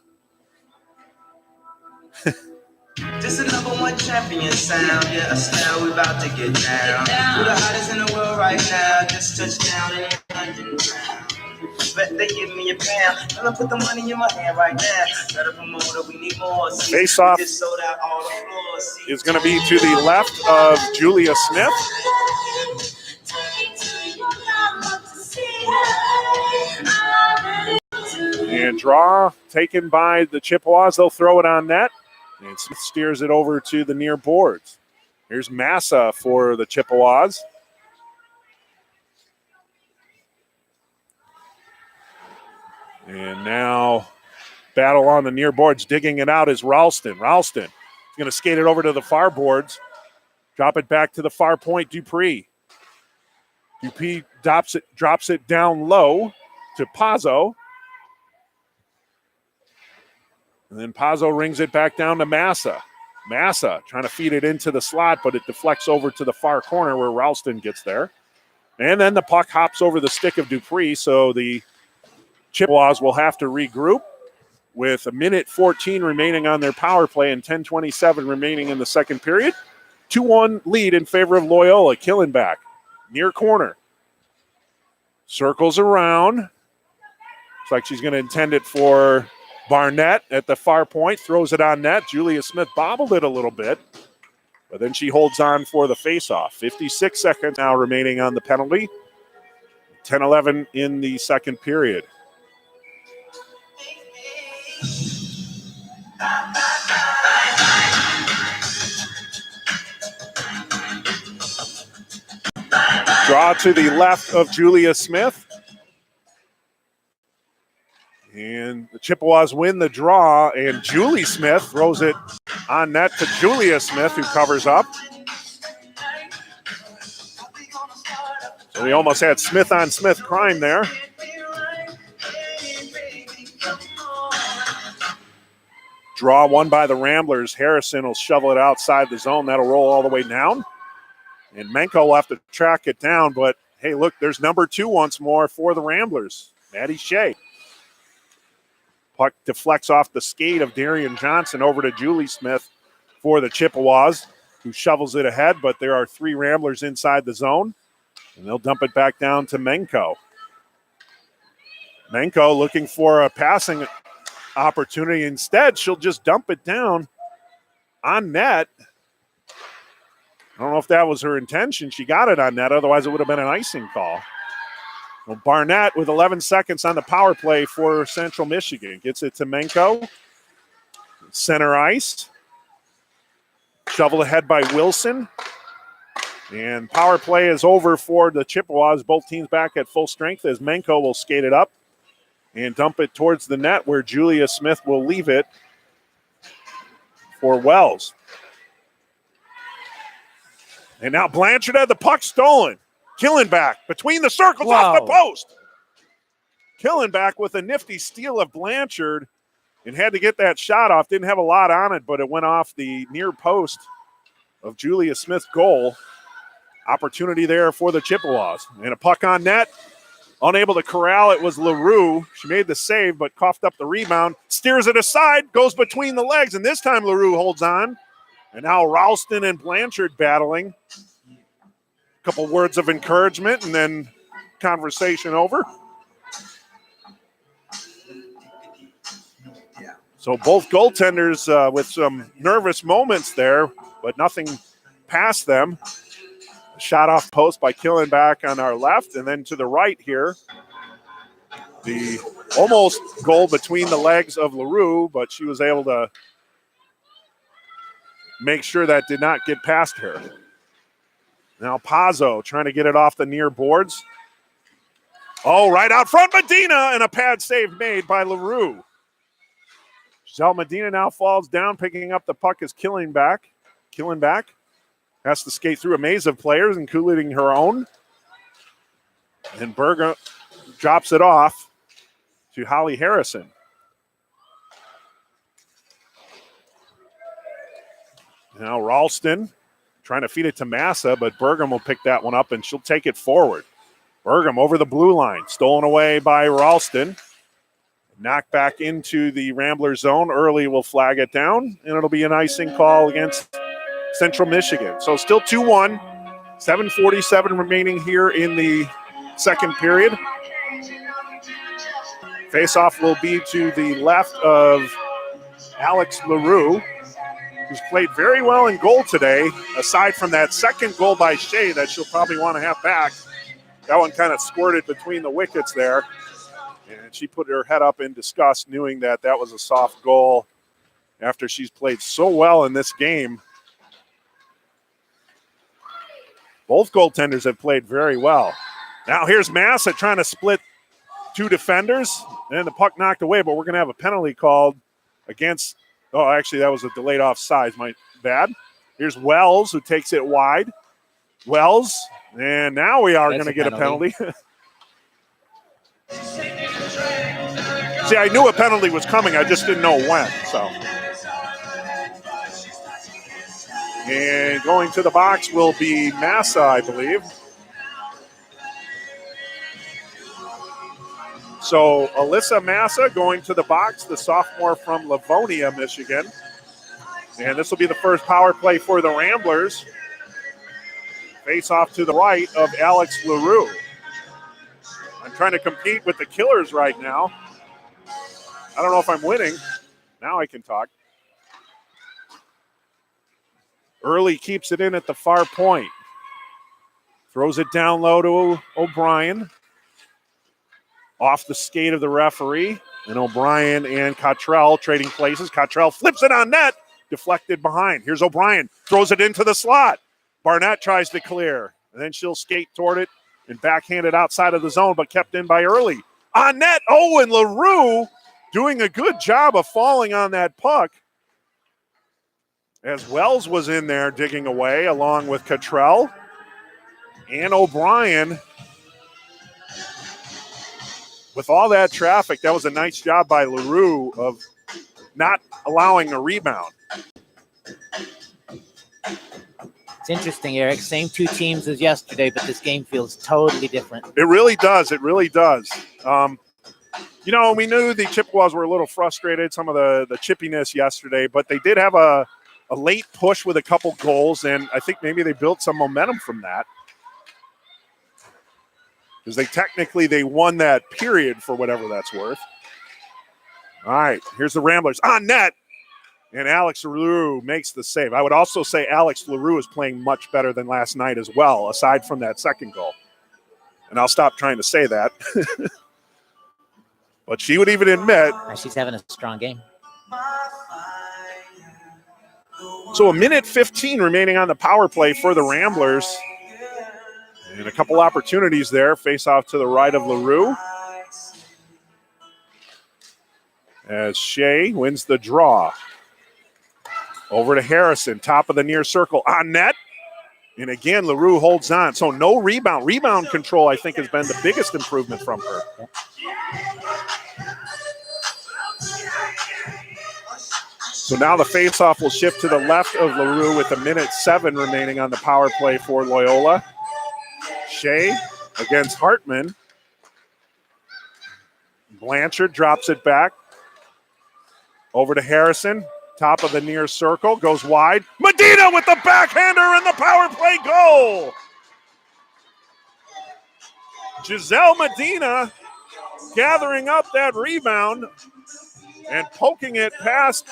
S5: This is number one champion sound. Yeah, a style we about to get down. We're the hottest in the world right now. Just touchdown in London town. Bet they give me a pound. Gonna put the money in my hand right now. Better promoter, we need more.
S1: Face off is going to be to the left of Julia Smith. And draw taken by the Chippewas. They'll throw it on net. And Smith steers it over to the near boards. Here's Massa for the Chippewas. And now battle on the near boards. Digging it out is Ralston. Ralston is going to skate it over to the far boards. Drop it back to the far point, Dupree. Dupree drops it down low to Pazzo. And then Pazzo rings it back down to Massa. Massa trying to feed it into the slot, but it deflects over to the far corner where Ralston gets there. And then the puck hops over the stick of Dupree, so the Chippewas will have to regroup with 1:14 remaining on their power play and 10:27 remaining in the second period. 2-1 lead in favor of Loyola. Killenback, near corner. Circles around. Looks like she's going to intend it for Barnett at the far point. Throws it on net. Julia Smith bobbled it a little bit, but then she holds on for the faceoff. 56 seconds now remaining on the penalty. 10-11 in the second period. Draw to the left of Julia Smith. And the Chippewas win the draw, and Julie Smith throws it on net to Julia Smith, who covers up. So we almost had Smith on Smith crime there. Draw won by the Ramblers. Harrison will shovel it outside the zone. That'll roll all the way down. And Menko will have to track it down, but hey, look, there's number 2 once more for the Ramblers, Maddie Shea. Puck deflects off the skate of Darian Johnson over to Julie Smith for the Chippewas, who shovels it ahead, but there are 3 Ramblers inside the zone, and they'll dump it back down to Menko. Menko looking for a passing opportunity. Instead, she'll just dump it down on net. I don't know if that was her intention. She got it on net, otherwise it would have been an icing call. Well, Barnett with 11 seconds on the power play for Central Michigan. Gets it to Menko. Center ice. Shoveled ahead by Wilson. And power play is over for the Chippewas. Both teams back at full strength as Menko will skate it up and dump it towards the net where Julia Smith will leave it for Wells. And now Blanchard had the puck stolen. Killenback between the circles off the post. Killenback with a nifty steal of Blanchard and had to get that shot off. Didn't have a lot on it, but it went off the near post of Julia Smith's goal. Opportunity there for the Chippewas. And a puck on net. Unable to corral it was LaRue. She made the save, but coughed up the rebound. Steers it aside, goes between the legs, and this time LaRue holds on. And now Ralston and Blanchard battling. A couple words of encouragement, and then conversation over. So both goaltenders with some nervous moments there, but nothing past them. A shot off post by Killenback on our left, and then to the right here, the almost goal between the legs of LaRue, but she was able to make sure that did not get past her. Now Pazzo trying to get it off the near boards. Oh, right out front, Medina, and a pad save made by LaRue. Giselle Medina now falls down, picking up the puck is Killenback. Killenback has to skate through a maze of players, including her own. And Berger drops it off to Holly Harrison. Now Ralston trying to feed it to Massa, but Bergam will pick that one up and she'll take it forward. Bergam over the blue line, stolen away by Ralston. Knocked back into the Rambler zone. Early will flag it down, and it'll be an icing call against Central Michigan. So still 2-1, 7:47 remaining here in the second period. Face-off will be to the left of Alex LaRue, who's played very well in goal today, aside from that second goal by Shea that she'll probably want to have back. That one kind of squirted between the wickets there. And she put her head up in disgust, knowing that that was a soft goal after she's played so well in this game. Both goaltenders have played very well. Now here's Massa trying to split two defenders, and the puck knocked away, but we're going to have a penalty called against – oh, actually, that was a delayed offside. My bad. Here's Wells, who takes it wide. Wells, and now we are going to get a penalty. See, I knew a penalty was coming. I just didn't know when. So, and going to the box will be Massa, I believe. So, Alyssa Massa going to the box, the sophomore from Livonia, Michigan. And this will be the first power play for the Ramblers. Face off to the right of Alex LaRue. I'm trying to compete with the Killers right now. I don't know if I'm winning. Now I can talk. Early keeps it in at the far point. Throws it down low to O'Brien. Off the skate of the referee. And O'Brien and Cottrell trading places. Cottrell flips it on net. Deflected behind. Here's O'Brien. Throws it into the slot. Barnett tries to clear. And then she'll skate toward it and backhand it outside of the zone, but kept in by Early. On net. Oh, and LaRue doing a good job of falling on that puck as Wells was in there digging away along with Cottrell and O'Brien. With all that traffic, that was a nice job by LaRue of not allowing a rebound.
S4: It's interesting, Eric. Same two teams as yesterday, but this game feels totally different.
S1: It really does. It really does. You know, we knew the Chippewas were a little frustrated, some of the chippiness yesterday, but they did have a late push with a couple goals, and I think maybe they built some momentum from that. Because they won that period for whatever that's worth. All right, here's the Ramblers on net, and Alex LaRue makes the save. I would also say Alex LaRue is playing much better than last night as well, aside from that second goal. And I'll stop trying to say that. But she would even admit.
S4: She's having a strong game.
S1: So 1:15 remaining on the power play for the Ramblers. And a couple opportunities there. Face off to the right of LaRue. As Shea wins the draw. Over to Harrison, top of the near circle, on net. And again, LaRue holds on. So no rebound. Rebound control, I think, has been the biggest improvement from her. So now the faceoff will shift to the left of LaRue with 1:07 remaining on the power play for Loyola. Shea against Hartman. Blanchard drops it back. Over to Harrison. Top of the near circle, goes wide. Medina with the backhander and the power play goal. Giselle Medina gathering up that rebound and poking it past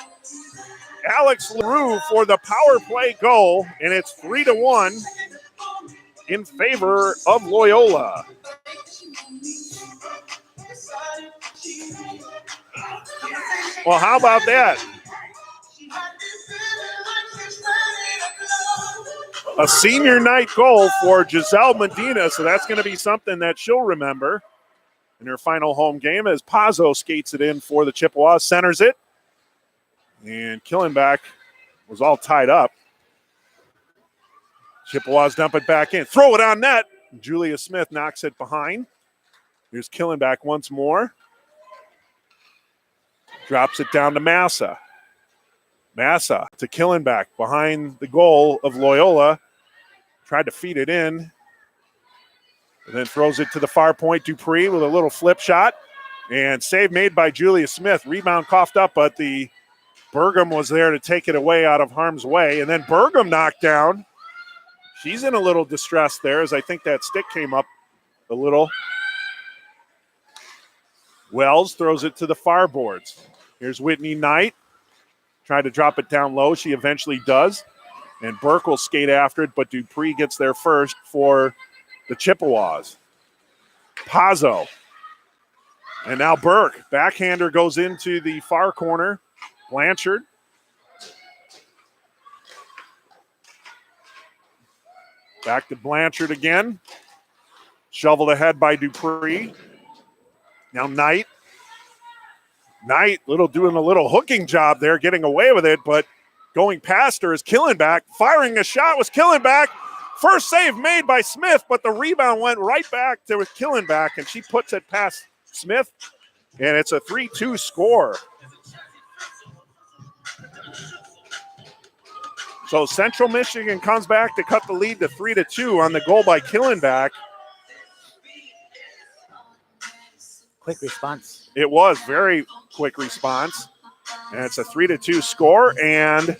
S1: Alex LaRue for the power play goal, and it's 3-1 in favor of Loyola. Well, how about that? A senior night goal for Giselle Medina, so that's going to be something that she'll remember in her final home game as Pazzo skates it in for the Chippewas, centers it, and Killenback was all tied up. Chippewas dump it back in, throw it on net. Julia Smith knocks it behind. Here's Killenback once more. Drops it down to Massa. Massa to Killenback behind the goal of Loyola. Tried to feed it in. And then throws it to the far point. Dupree with a little flip shot. And save made by Julia Smith. Rebound coughed up, but the Burgum was there to take it away out of harm's way. And then Burgum knocked down. She's in a little distress there as I think that stick came up a little. Wells throws it to the far boards. Here's Whitney Knight. Tried to drop it down low. She eventually does. And Burke will skate after it, but Dupree gets there first for the Chippewas. Pazzo. And now Burke. Backhander goes into the far corner. Blanchard. Back to Blanchard again. Shoveled ahead by Dupree. Now Knight. Knight doing a little hooking job there, getting away with it, but going past her is Killenback. Firing a shot was Killenback. First save made by Smith, but the rebound went right back to Killenback, and she puts it past Smith, and it's a 3-2 score. So Central Michigan comes back to cut the lead to 3-2 on the goal by Killenback.
S4: Quick response.
S1: It was very quick response. And it's a 3-2 score. And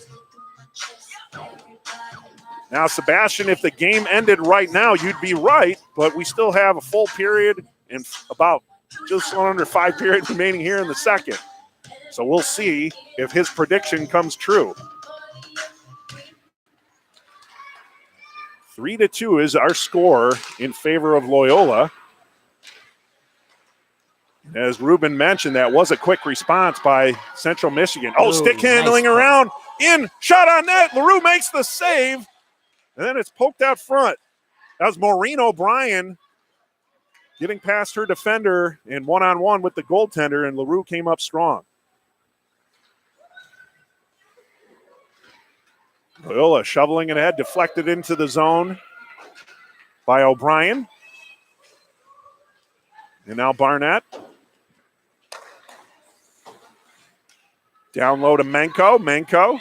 S1: now, Sebastian, if the game ended right now, you'd be right. But we still have a full period and about just under 5 periods remaining here in the second. So we'll see if his prediction comes true. 3-2 is our score in favor of Loyola. As Ruben mentioned, that was a quick response by Central Michigan. Oh, stick handling
S4: nice
S1: around. In, shot on net. LaRue makes the save. And then it's poked out front. That was Maureen O'Brien getting past her defender and one-on-one with the goaltender, and LaRue came up strong. Loyola shoveling it ahead, deflected into the zone by O'Brien. And now Barnett. Down low to Menko. Menko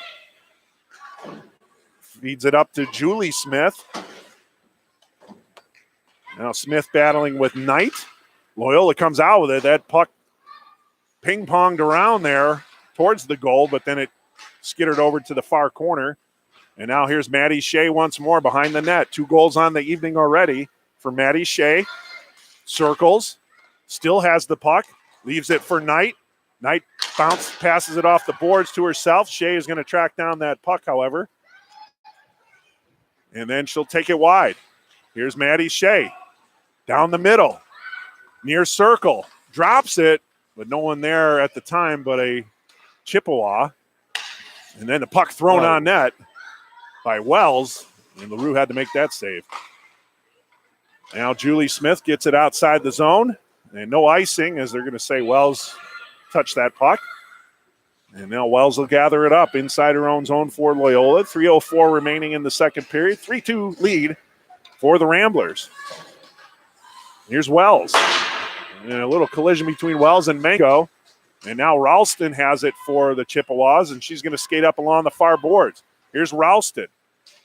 S1: feeds it up to Julie Smith. Now Smith battling with Knight. Loyola comes out with it. That puck ping-ponged around there towards the goal, but then it skittered over to the far corner. And now here's Maddie Shea once more behind the net. 2 goals on the evening already for Maddie Shea. Circles. Still has the puck. Leaves it for Knight. Knight passes it off the boards to herself. Shea is going to track down that puck, however. And then she'll take it wide. Here's Maddie Shea. Down the middle, near circle, drops it, but no one there at the time but a Chippewa. And then the puck thrown on net by Wells, and LaRue had to make that save. Now Julie Smith gets it outside the zone, and no icing as they're going to say Wells touched that puck. And now Wells will gather it up inside her own zone for Loyola. 3:04 remaining in the second period. 3-2 lead for the Ramblers. Here's Wells. And a little collision between Wells and Mango. And now Ralston has it for the Chippewas, and she's going to skate up along the far boards. Here's Ralston.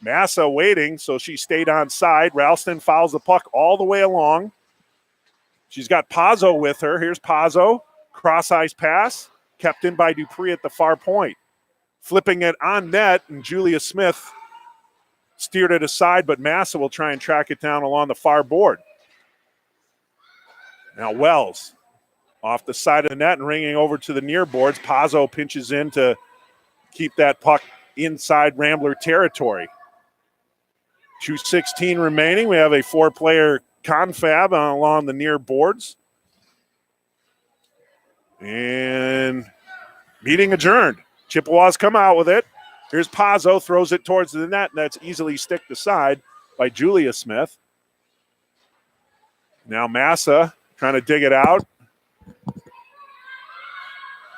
S1: Massa waiting, so she stayed on side. Ralston fouls the puck all the way along. She's got Pazzo with her. Here's Pazzo. Cross-ice pass. Kept in by Dupree at the far point. Flipping it on net, and Julia Smith steered it aside, but Massa will try and track it down along the far board. Now Wells off the side of the net and ringing over to the near boards. Pazzo pinches in to keep that puck inside Rambler territory. 2:16 remaining. We have a 4-player confab along the near boards. And meeting adjourned. Chippewas come out with it. Here's Pazzo, throws it towards the net, and that's easily sticked aside by Julia Smith. Now Massa trying to dig it out.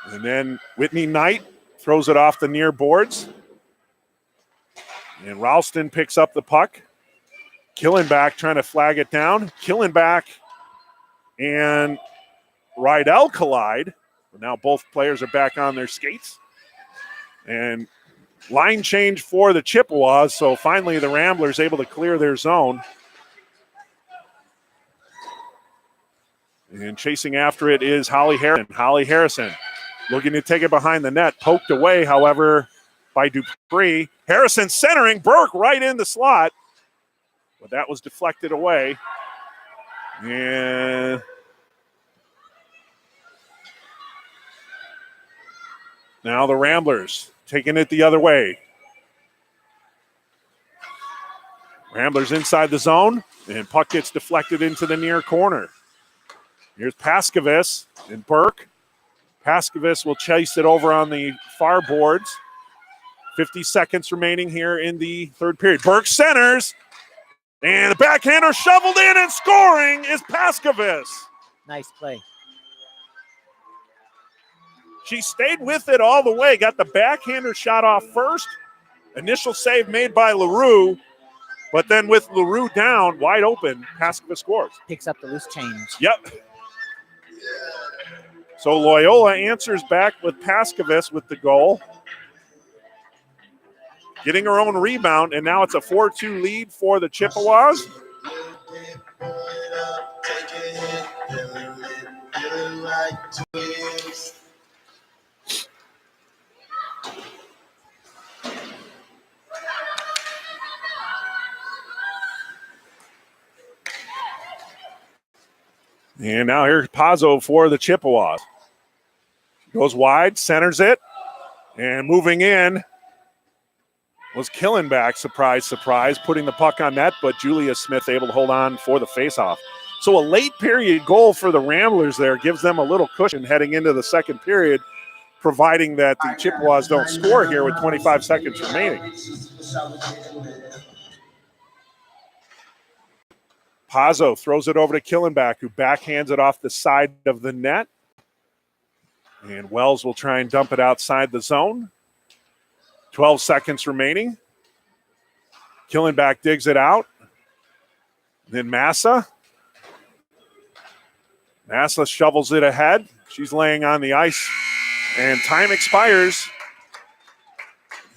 S1: And then Whitney Knight throws it off the near boards. And Ralston picks up the puck. Killenback trying to flag it down. Killenback and Rydell collide. Now both players are back on their skates. And line change for the Chippewas. So finally the Ramblers able to clear their zone. And chasing after it is Holly Harrison. Holly Harrison looking to take it behind the net. Poked away, however, by Dupree. Harrison centering. Burke right in the slot. But that was deflected away. And now the Ramblers taking it the other way. Ramblers inside the zone, and puck gets deflected into the near corner. Here's Paskovich and Burke. Paskovich will chase it over on the far boards. 50 seconds remaining here in the third period. Burke centers, and the backhander shoveled in, and scoring is Paskovich.
S4: Nice play.
S1: She stayed with it all the way, got the backhander shot off first. Initial save made by LaRue, but then with LaRue down, wide open, Paskovich scores.
S4: Picks up the loose change.
S1: Yep. So Loyola answers back with Paskovich with the goal. Getting her own rebound, and now it's a 4-2 lead for the Chippewas. And now here's Pazzo for the Chippewas. Goes wide, centers it, and moving in was Killenback, surprise, surprise, putting the puck on net, but Julia Smith able to hold on for the faceoff. So a late period goal for the Ramblers there gives them a little cushion heading into the second period, providing that the Chippewas don't score here with 25 seconds remaining. Pazzo throws it over to Killenback, who backhands it off the side of the net. And Wells will try and dump it outside the zone. 12 seconds remaining. Killenback digs it out. Then Massa. Massa shovels it ahead. She's laying on the ice. And time expires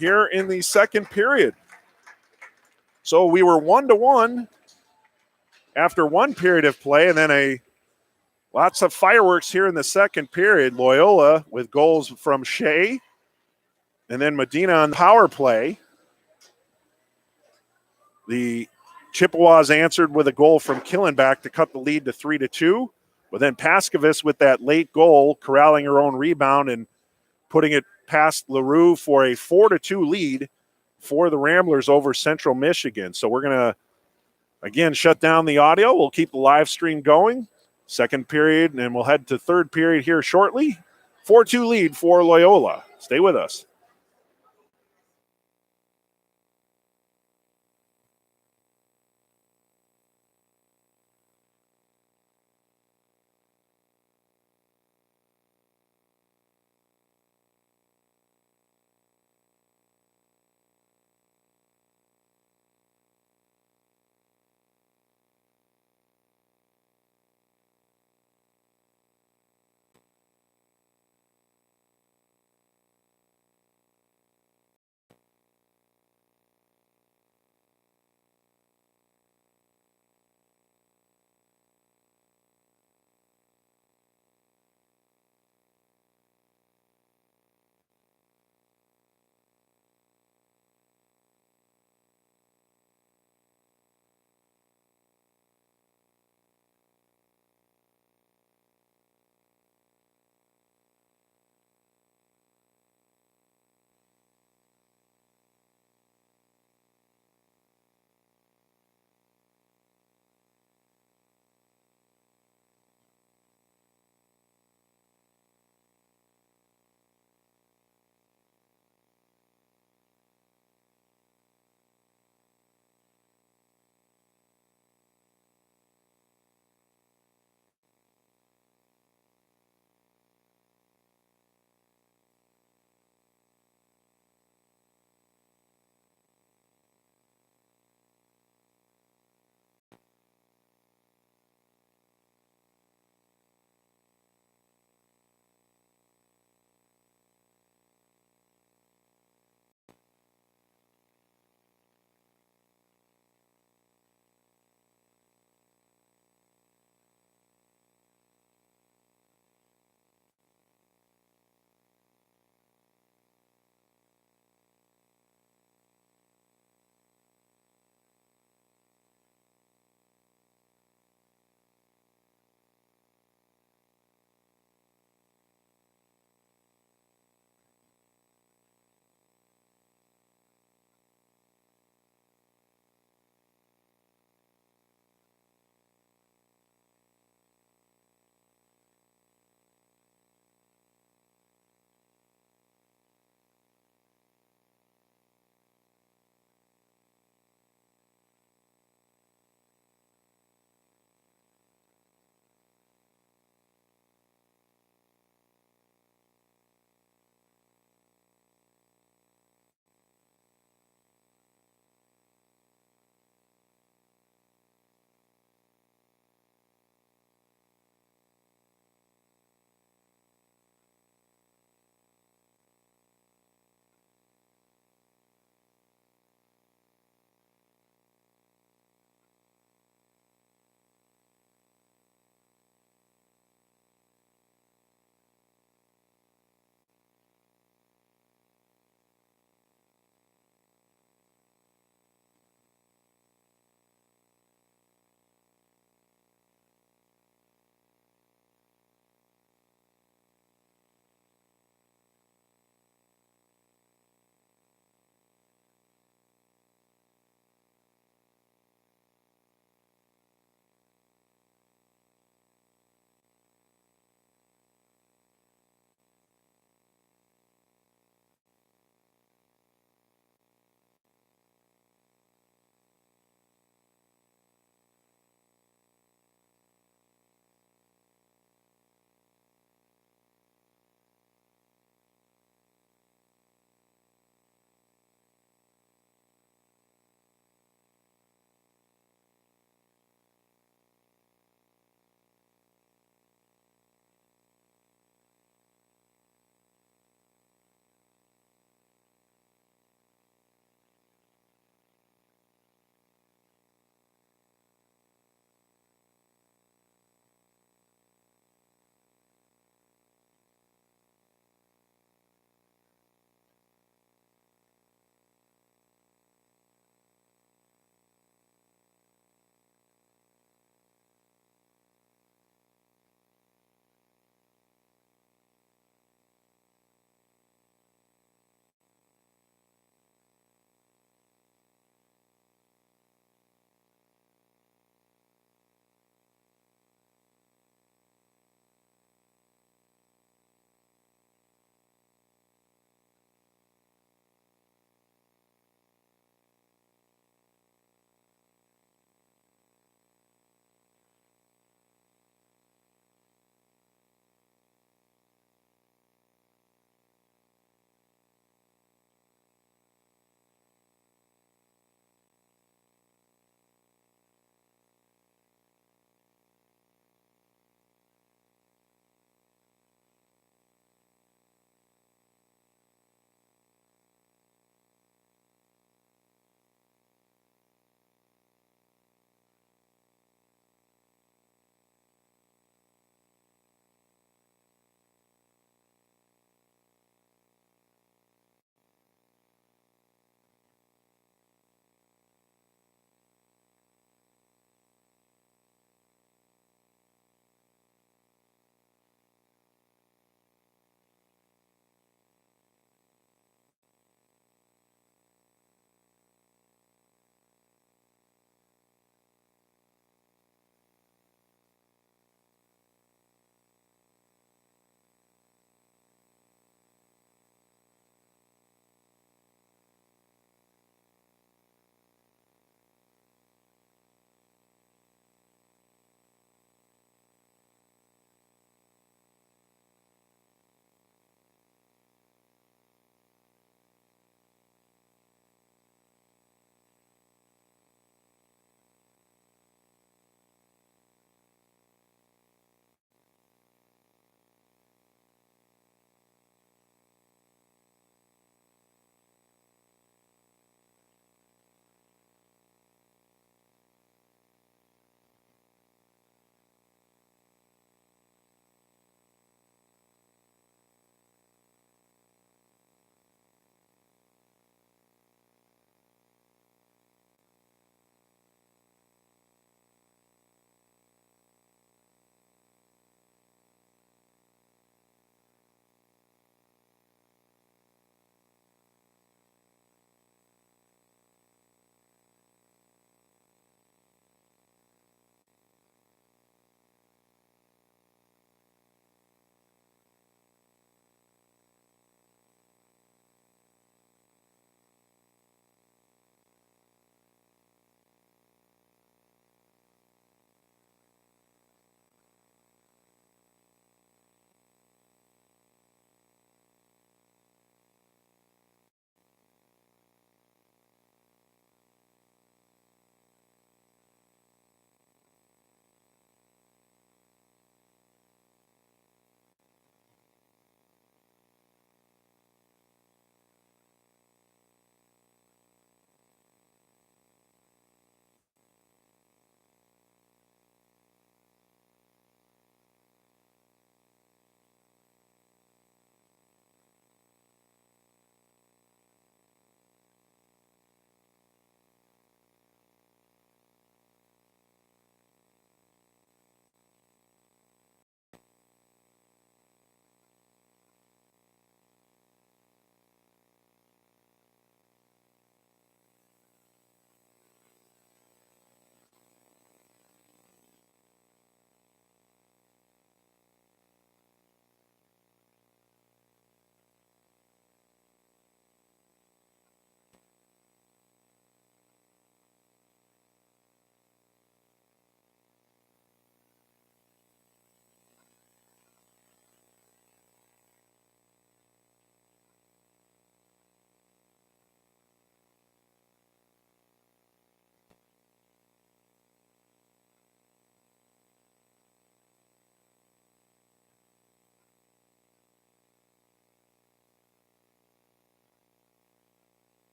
S1: here in the second period. So we were 1-1 after one period of play, and then lots of fireworks here in the second period. Loyola with goals from Shea, and then Medina on the power play. The Chippewas answered with a goal from Killenback to cut the lead to 3-2. But then Paskovich with that late goal, corralling her own rebound and putting it past LaRue for a 4-2 lead for the Ramblers over Central Michigan. So we're going to Again, shut down the audio. We'll keep the live stream going. Second period, and we'll head to third period here shortly. 4-2 lead for Loyola. Stay with us.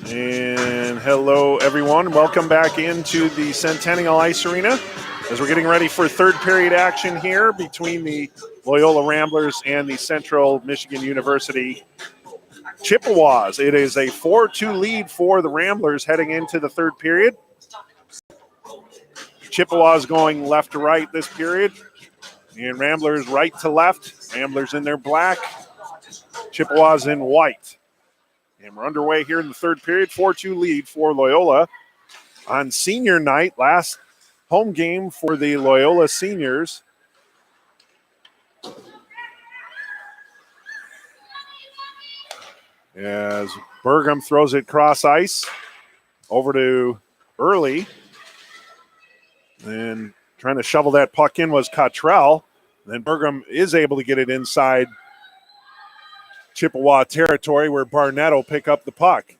S1: And hello, everyone. Welcome back into the Centennial Ice Arena as we're getting ready for third period action here between the Loyola Ramblers and the Central Michigan University Chippewas. It is a 4-2 lead for the Ramblers heading into the third period. Chippewas going left to right this period, and Ramblers right to left. Ramblers in their black, Chippewas in white. And we're underway here in the third period, 4-2 lead for Loyola on senior night, last home game for the Loyola seniors. As Burgum throws it cross ice over to Early. And trying to shovel that puck in was Cottrell. Then Burgum is able to get it inside Chippewa territory where Barnett will pick up the puck.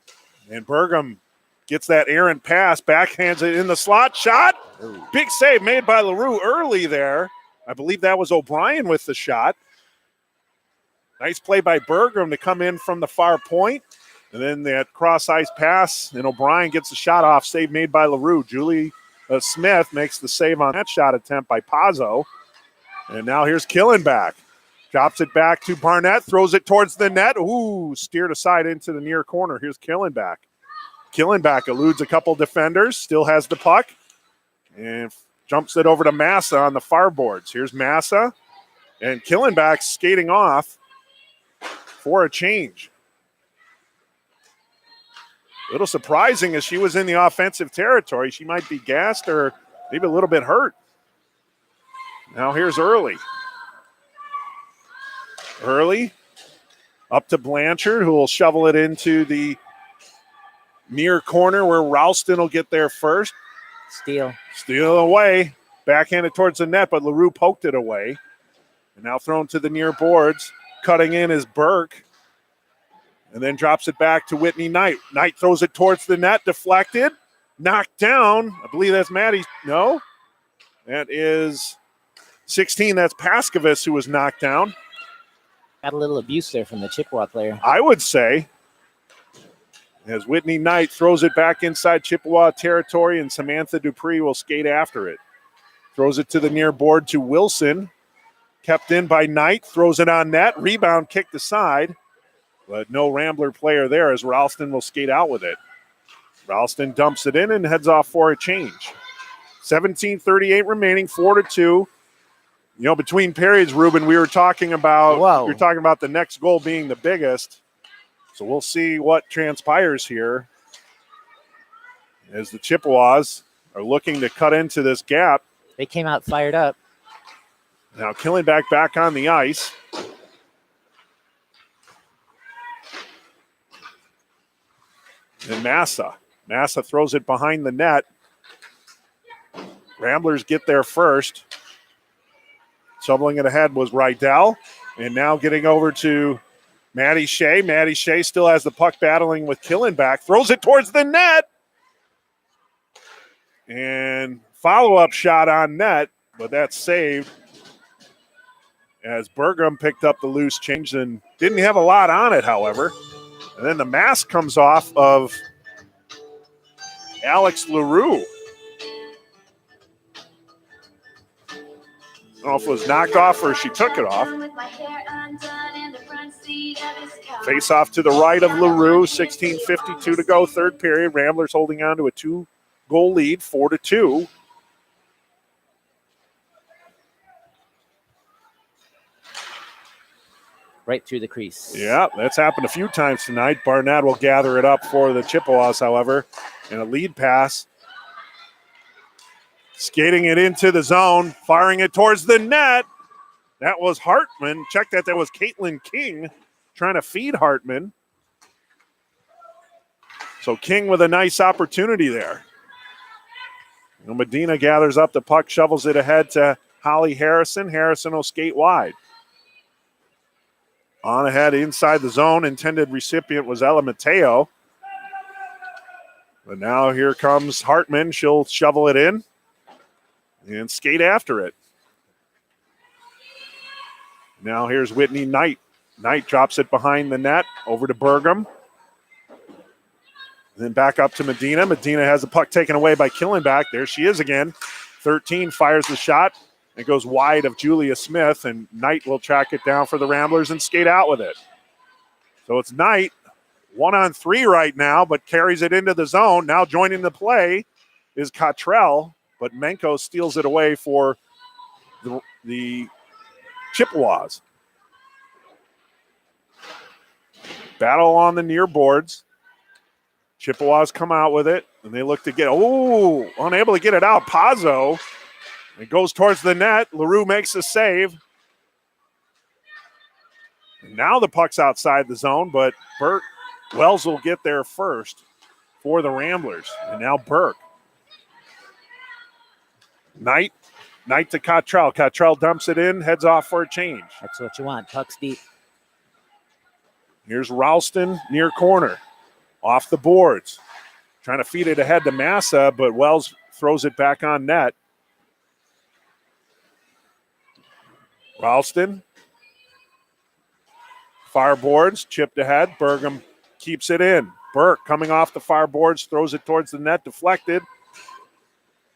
S1: And Burgum gets that errant pass, backhands it in the slot, shot. Big save made by LaRue early there. I believe that was O'Brien with the shot. Nice play by Burgum to come in from the far point. And then that cross-ice pass, and O'Brien gets the shot off, save made by LaRue. Julie Smith makes the save on that shot attempt by Pazzo. And now here's Killenback. Drops it back to Barnett, throws it towards the net. Ooh, steered aside into the near corner. Here's Killenback. Killenback eludes a couple defenders, still has the puck, and jumps it over to Massa on the far boards. Here's Massa, and Killenback skating off for a change. A little surprising as she was in the offensive territory. She might be gassed or maybe a little bit hurt. Now here's Early. Early up to Blanchard, who will shovel it into the near corner where Ralston will get there first. Steal away. Backhanded towards the net, but LaRue poked it away. And now thrown to the near boards. Cutting in is Burke. And then drops it back to Whitney Knight. Knight throws it towards the net, deflected, knocked down. I believe that's Maddie. No, that is 16. That's Paskovitz who was knocked down.
S4: Got a little abuse there from the Chippewa player.
S1: I would say. As Whitney Knight throws it back inside Chippewa territory, and Samantha Dupree will skate after it. Throws it to the near board to Wilson. Kept in by Knight, throws it on net. Rebound kicked aside, but no Rambler player there as Ralston will skate out with it. Ralston dumps it in and heads off for a change. 17:38 remaining, 4-2. You know, between periods, Ruben, we were talking about the next goal being the biggest. So we'll see what transpires here as the Chippewas are looking to cut into this gap.
S4: They came out fired up.
S1: Now Killenback back on the ice. And Massa throws it behind the net. Ramblers get there first. Shoveling it ahead was Rydell. And now getting over to Maddie Shea. Maddie Shea still has the puck battling with Killenback. Throws it towards the net. And follow-up shot on net, but that's saved. As Burgum picked up the loose change and didn't have a lot on it, however. And then the mask comes off of Alex LaRue. I don't know if it was knocked off or she took it off. Face off to the right of LaRue, 16:52 to go, third period. Ramblers holding on to a 2-goal lead, 4-2.
S4: Right through the crease.
S1: Yeah, that's happened a few times tonight. Barnett will gather it up for the Chippewas, however, and a lead pass. Skating it into the zone, firing it towards the net. That was Hartman. Check that. That was Caitlin King trying to feed Hartman. So King with a nice opportunity there. And Medina gathers up the puck, shovels it ahead to Holly Harrison. Harrison will skate wide. On ahead inside the zone. Intended recipient was Ella Mateo. But now here comes Hartman. She'll shovel it in and skate after it. Now here's Whitney Knight. Knight drops it behind the net over to Burgum. Then back up to Medina. Medina has the puck taken away by Killenback. There she is again. 13 fires the shot. It goes wide of Julia Smith, and Knight will track it down for the Ramblers and skate out with it. So it's Knight, 1-on-3 right now, but carries it into the zone. Now joining the play is Cottrell, but Menko steals it away for the Chippewas. Battle on the near boards. Chippewas come out with it, and they look to get, unable to get it out. Pazzo, it goes towards the net. LaRue makes a save. And now the puck's outside the zone, but Wells will get there first for the Ramblers. And now Burke. Knight to Cottrell. Cottrell dumps it in, heads off for a change.
S4: That's what you want. Puck's deep.
S1: Here's Ralston near corner. Off the boards. Trying to feed it ahead to Massa, but Wells throws it back on net. Ralston. Far boards, chipped ahead. Burgum keeps it in. Burke coming off the far boards, throws it towards the net, deflected.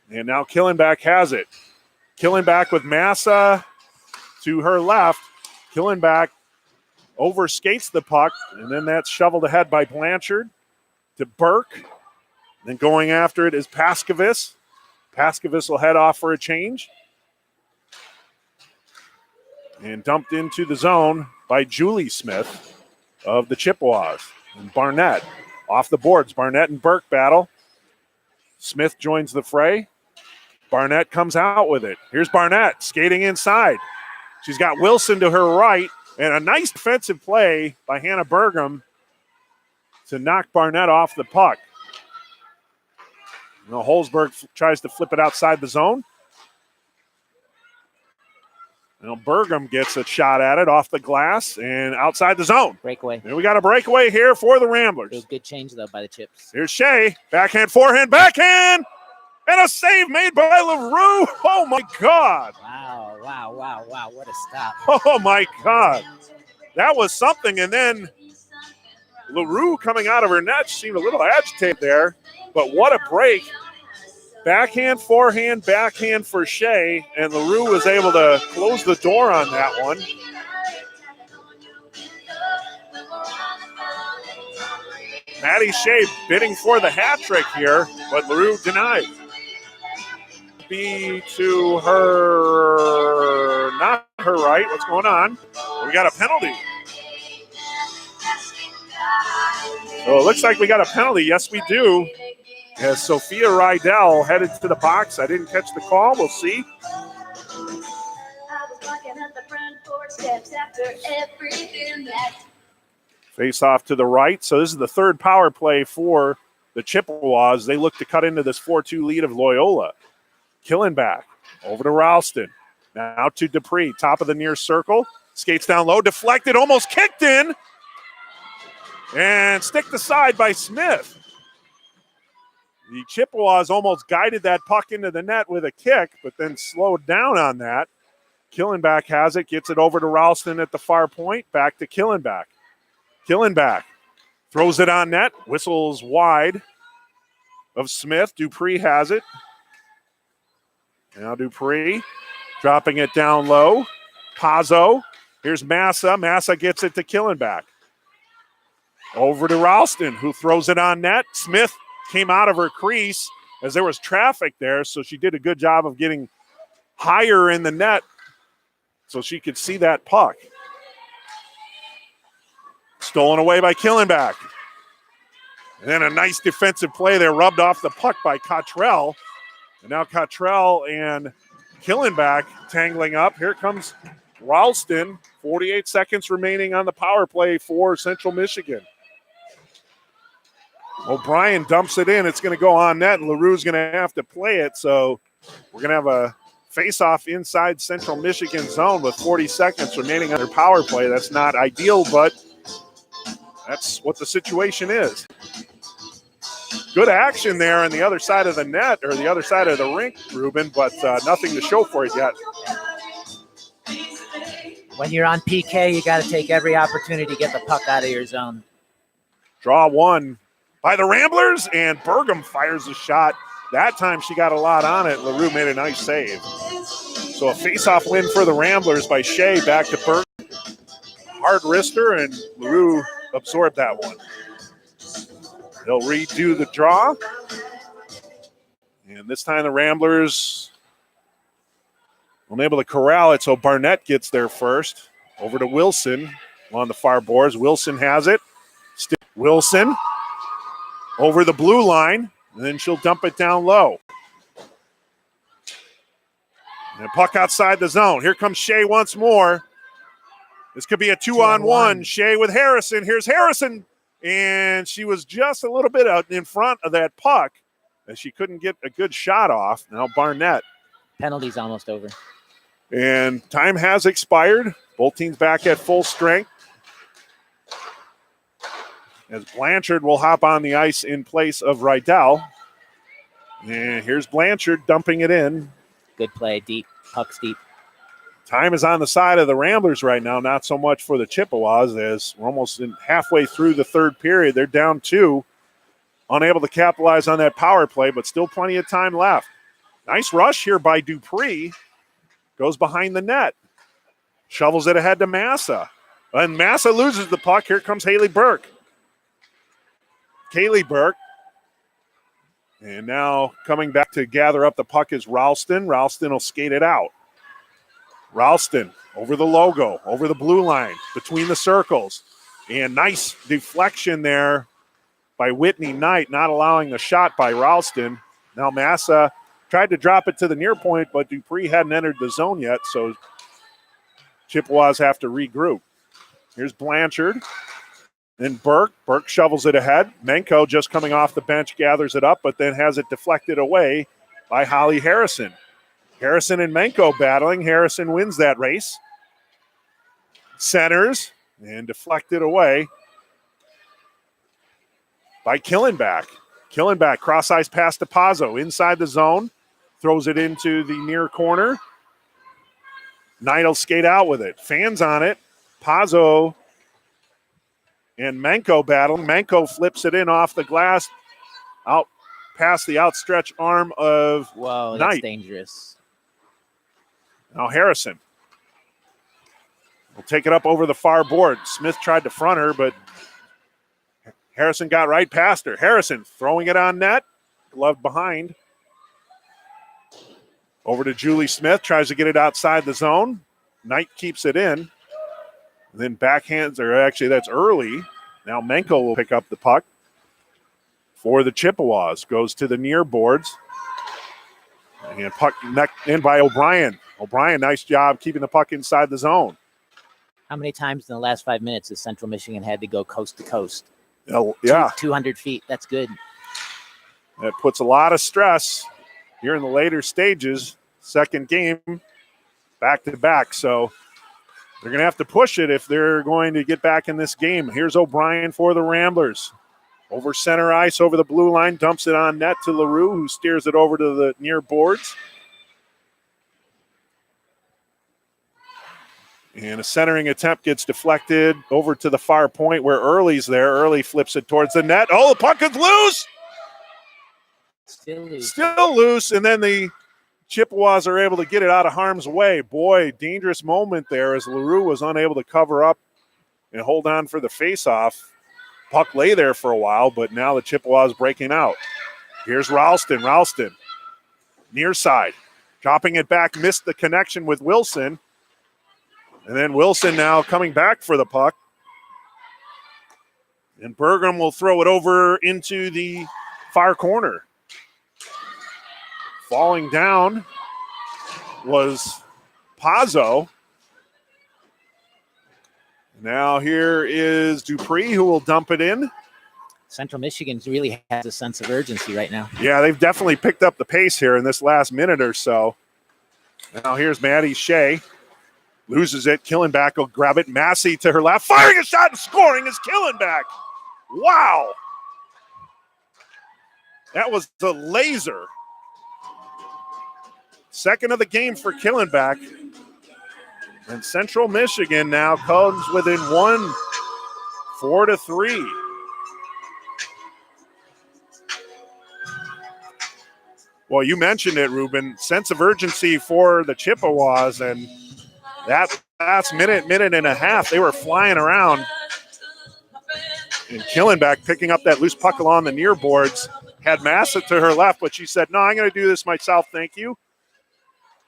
S1: And now Killenback has it. Killenback with Massa to her left. Killenback overskates the puck, and then that's shoveled ahead by Blanchard to Burke. Then going after it is Paskovich. Paskovich will head off for a change. And dumped into the zone by Julie Smith of the Chippewas. And Barnett off the boards. Barnett and Burke battle. Smith joins the fray. Barnett comes out with it. Here's Barnett skating inside. She's got Wilson to her right. And a nice defensive play by Hannah Burgum to knock Barnett off the puck. Now Holzberg tries to flip it outside the zone. Now Burgum gets a shot at it off the glass and outside the zone.
S4: Breakaway.
S1: And we got a breakaway here for the Ramblers.
S4: It was good change, though, by the Chips.
S1: Here's Shea. Backhand, forehand, backhand. And a save made by LaRue. Oh, my God.
S4: Wow. What a stop.
S1: Oh, my God. That was something. And then LaRue coming out of her net seemed a little agitated there. But what a break. Backhand, forehand, backhand for Shea. And LaRue was able to close the door on that one. Maddie Shea bidding for the hat trick here, but LaRue denied. Be to her, not her right. What's going on? We got a penalty. So it looks like we got a penalty. Yes, we do. As Sophia Rydell headed to the box. I didn't catch the call. We'll see. Face off to the right. So this is the third power play for the Chippewas. They look to cut into this 4-2 lead of Loyola. Killenback over to Ralston. Now to Dupree, top of the near circle. Skates down low, deflected, almost kicked in. And sticked aside by Smith. The Chippewas almost guided that puck into the net with a kick, but then slowed down on that. Killenback has it, gets it over to Ralston at the far point, back to Killenback. Killenback throws it on net, whistles wide of Smith. Dupree has it. Now Dupree dropping it down low. Pazzo. Here's Massa. Massa gets it to Killenback. Over to Ralston, who throws it on net. Smith came out of her crease as there was traffic there, so she did a good job of getting higher in the net so she could see that puck. Stolen away by Killenback. And then a nice defensive play there, rubbed off the puck by Cottrell. And now Cottrell and Killenback tangling up. Here comes Ralston. 48 seconds remaining on the power play for Central Michigan. O'Brien dumps it in. It's going to go on net, and LaRue's going to have to play it. So we're going to have a face-off inside Central Michigan zone with 40 seconds remaining on their power play. That's not ideal, but that's what the situation is. Good action there on the other side of the net, or the other side of the rink, Ruben, but nothing to show for it yet.
S4: When you're on PK, you got to take every opportunity to get the puck out of your zone.
S1: Draw one by the Ramblers, and Burgum fires a shot. That time she got a lot on it. LaRue made a nice save. So a face-off win for the Ramblers by Shea. Back to Burgum. Hard wrister, and LaRue absorbed that one. They'll redo the draw. And this time the Ramblers unable to corral it, so Barnett gets there first. Over to Wilson on the far boards. Wilson has it. Wilson over the blue line, and then she'll dump it down low. And puck outside the zone. Here comes Shea once more. This could be a 2-on-1. Shea with Harrison. Here's Harrison. And she was just a little bit out in front of that puck, and she couldn't get a good shot off. Now Barnett.
S4: Penalty's almost over.
S1: And time has expired. Both teams back at full strength. As Blanchard will hop on the ice in place of Rydell. And here's Blanchard dumping it in.
S4: Good play, deep. Puck's deep.
S1: Time is on the side of the Ramblers right now, not so much for the Chippewas, as we're almost halfway through the third period. They're down 2, unable to capitalize on that power play, but still plenty of time left. Nice rush here by Dupree. Goes behind the net. Shovels it ahead to Massa. And Massa loses the puck. Here comes Haley Burke. Kaylee Burke. And now coming back to gather up the puck is Ralston. Ralston will skate it out. Ralston over the logo, over the blue line, between the circles. And nice deflection there by Whitney Knight, not allowing the shot by Ralston. Now Massa tried to drop it to the near point, but Dupree hadn't entered the zone yet, so Chippewas have to regroup. Here's Blanchard. Then Burke. Burke shovels it ahead. Menko, just coming off the bench, gathers it up, but then has it deflected away by Holly Harrison. Harrison and Menko battling. Harrison wins that race. Centers and deflected away by Killenback. Killenback, cross-ice pass to Pazzo. Inside the zone. Throws it into the near corner. Knight will skate out with it. Fans on it. Pazzo and Menko battling. Menko flips it in off the glass. Out past the outstretched arm of
S4: Whoa,
S1: Knight.
S4: that's dangerous.
S1: Now Harrison will take it up over the far board. Smith tried to front her, but Harrison got right past her. Harrison throwing it on net. Glove behind. Over to Julie Smith. Tries to get it outside the zone. Knight keeps it in. Then backhands, or actually that's early. Now Menko will pick up the puck for the Chippewas. Goes to the near boards. And puck necked in by O'Brien. O'Brien, nice job keeping the puck inside the zone.
S4: How many times in the last 5 minutes has Central Michigan had to go coast to coast?
S1: Oh, yeah.
S4: 200 feet. That's good.
S1: That puts a lot of stress here in the later stages. Second game, back to back. So they're going to have to push it if they're going to get back in this game. Here's O'Brien for the Ramblers. Over center ice, over the blue line, dumps it on net to LaRue, who steers it over to the near boards. And a centering attempt gets deflected over to the far point where Early's there. Early flips it towards the net. Oh, the puck is loose! Still loose, and then the Chippewas are able to get it out of harm's way. Boy, dangerous moment there as LaRue was unable to cover up and hold on for the faceoff. Puck lay there for a while, but now the Chippewas breaking out. Here's Ralston. Ralston, near side. Dropping it back, missed the connection with Wilson. And then Wilson now coming back for the puck. And Bergam will throw it over into the far corner. Falling down was Pazzo. Now here is Dupree, who will dump it in.
S4: Central Michigan really has a sense of urgency right now.
S1: Yeah, they've definitely picked up the pace here in this last minute or so. Now here's Maddie Shea. Loses it. Killenback will grab it. Massey to her left. Firing a shot and scoring is Killenback. Wow. That was the laser. Second of the game for Killenback. And Central Michigan now comes within one, 4-3. Well, you mentioned it, Ruben. Sense of urgency for the Chippewas, and that last minute and a half, they were flying around. And Killenbeck picking up that loose puck along the near boards, had Massa to her left, but she said, no, I'm going to do this myself, thank you.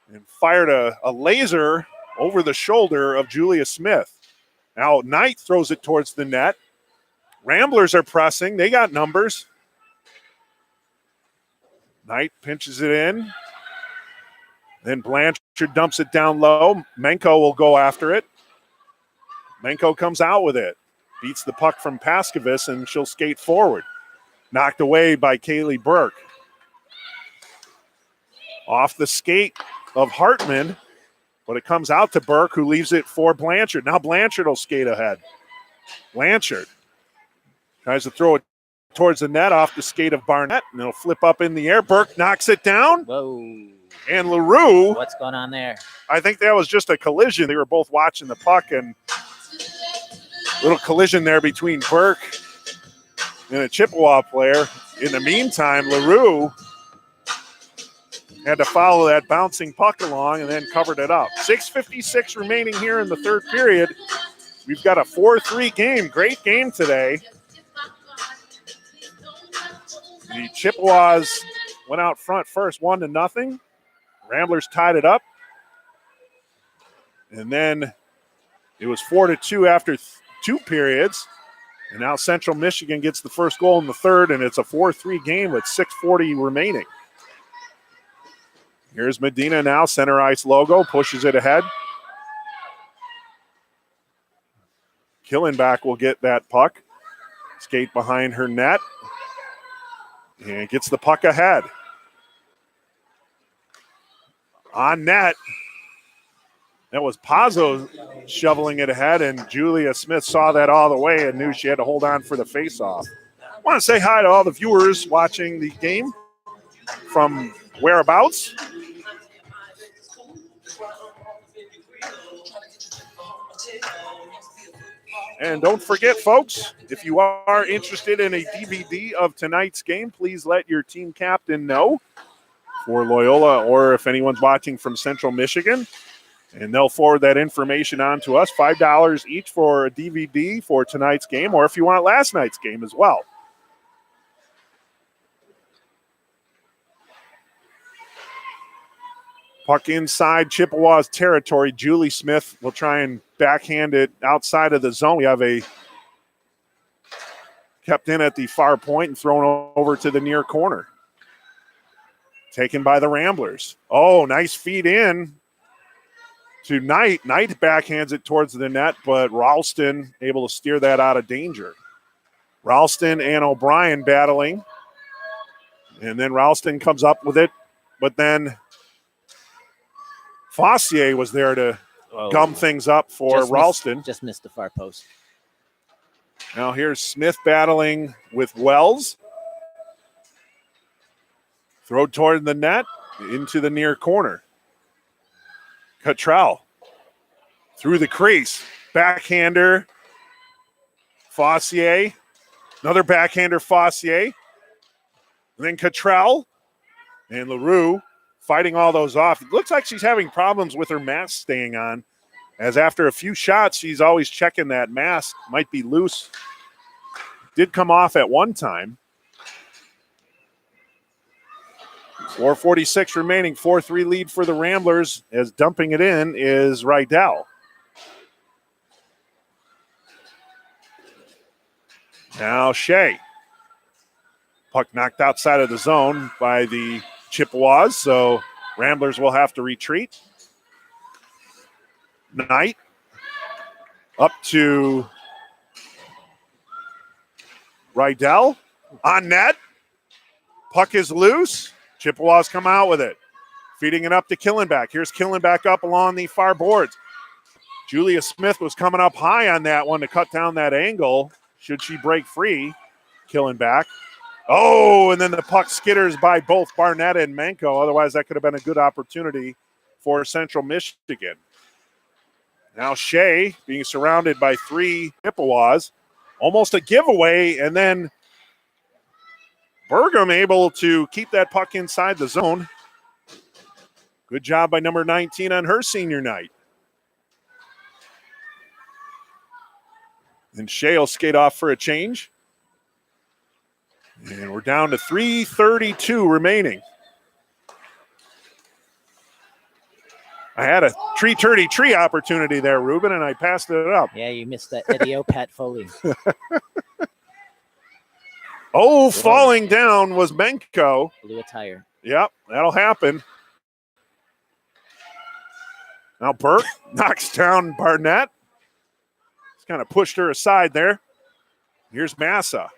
S1: And fired a laser over the shoulder of Julia Smith. Now Knight throws it towards the net. Ramblers are pressing. They got numbers. Knight pinches it in. Then Blanchard dumps it down low. Menko will go after it. Menko comes out with it. Beats the puck from Paskovas, and she'll skate forward. Knocked away by Kaylee Burke. Off the skate of Hartman, but it comes out to Burke, who leaves it for Blanchard. Now Blanchard will skate ahead. Blanchard tries to throw it towards the net off the skate of Barnett, and it'll flip up in the air. Burke knocks it down.
S4: Whoa.
S1: And LaRue,
S4: What's going on there?
S1: I think that was just a collision. They were both watching the puck, and little collision there between Burke and a Chippewa player. In the meantime, LaRue had to follow that bouncing puck along and then covered it up. 6:56 remaining here in the third period. We've got a 4-3 game. Great game today. The Chippewas went out front first, 1-0. Ramblers tied it up. And then it was 4-2 after two periods. And now Central Michigan gets the first goal in the third, and it's a 4-3 game with 6:40 remaining. Here's Medina now, center ice logo, pushes it ahead. Killenbach will get that puck. Skate behind her net. And gets the puck ahead. On net. That was Pazzo shoveling it ahead, and Julia Smith saw that all the way and knew she had to hold on for the faceoff. I want to say hi to all the viewers watching the game from whereabouts. And don't forget, folks, if you are interested in a DVD of tonight's game, please let your team captain know for Loyola, or if anyone's watching from Central Michigan. And they'll forward that information on to us. $5 each for a DVD for tonight's game, or if you want last night's game as well. Puck inside Chippewa's territory. Julie Smith will try and backhand it outside of the zone. We have a kept in at the far point and thrown over to the near corner. Taken by the Ramblers. Oh, nice feed in to Knight. Knight backhands it towards the net, but Ralston able to steer that out of danger. Ralston and O'Brien battling. And then Ralston comes up with it, but then Fossier was there to gum things up for Ralston.
S4: Just missed the far post.
S1: Now here's Smith battling with Wells. Throw toward the net, into the near corner. Cottrell through the crease. Backhander, Fossier. Another backhander, Fossier. And then Cottrell and LaRue fighting all those off. It looks like she's having problems with her mask staying on, as after a few shots, she's always checking that mask. Might be loose. Did come off at one time. 4:46 remaining, 4-3 lead for the Ramblers, as dumping it in is Rydell. Now Shea. Puck knocked outside of the zone by the Chippewas, so Ramblers will have to retreat. Knight up to Rydell on net. Puck is loose. Chippewas come out with it. Feeding it up to Killenbach. Here's Killenbach up along the far boards. Julia Smith was coming up high on that one to cut down that angle. Should she break free? Killenbach. Oh, and then the puck skitters by both Barnett and Menko. Otherwise, that could have been a good opportunity for Central Michigan. Now Shea being surrounded by three Chippewas. Almost a giveaway, and then Burgum able to keep that puck inside the zone. Good job by number 19 on her senior night. And Shea will skate off for a change. And we're down to 3:32 remaining. I had a tree opportunity there, Ruben, and I passed it up.
S4: Yeah, you missed that Eddie Pat Foley.
S1: Oh, falling down was Benko.
S4: Blew a tire.
S1: Yep, that'll happen. Now Burke knocks down Barnett. He's kind of pushed her aside there. Here's Massa.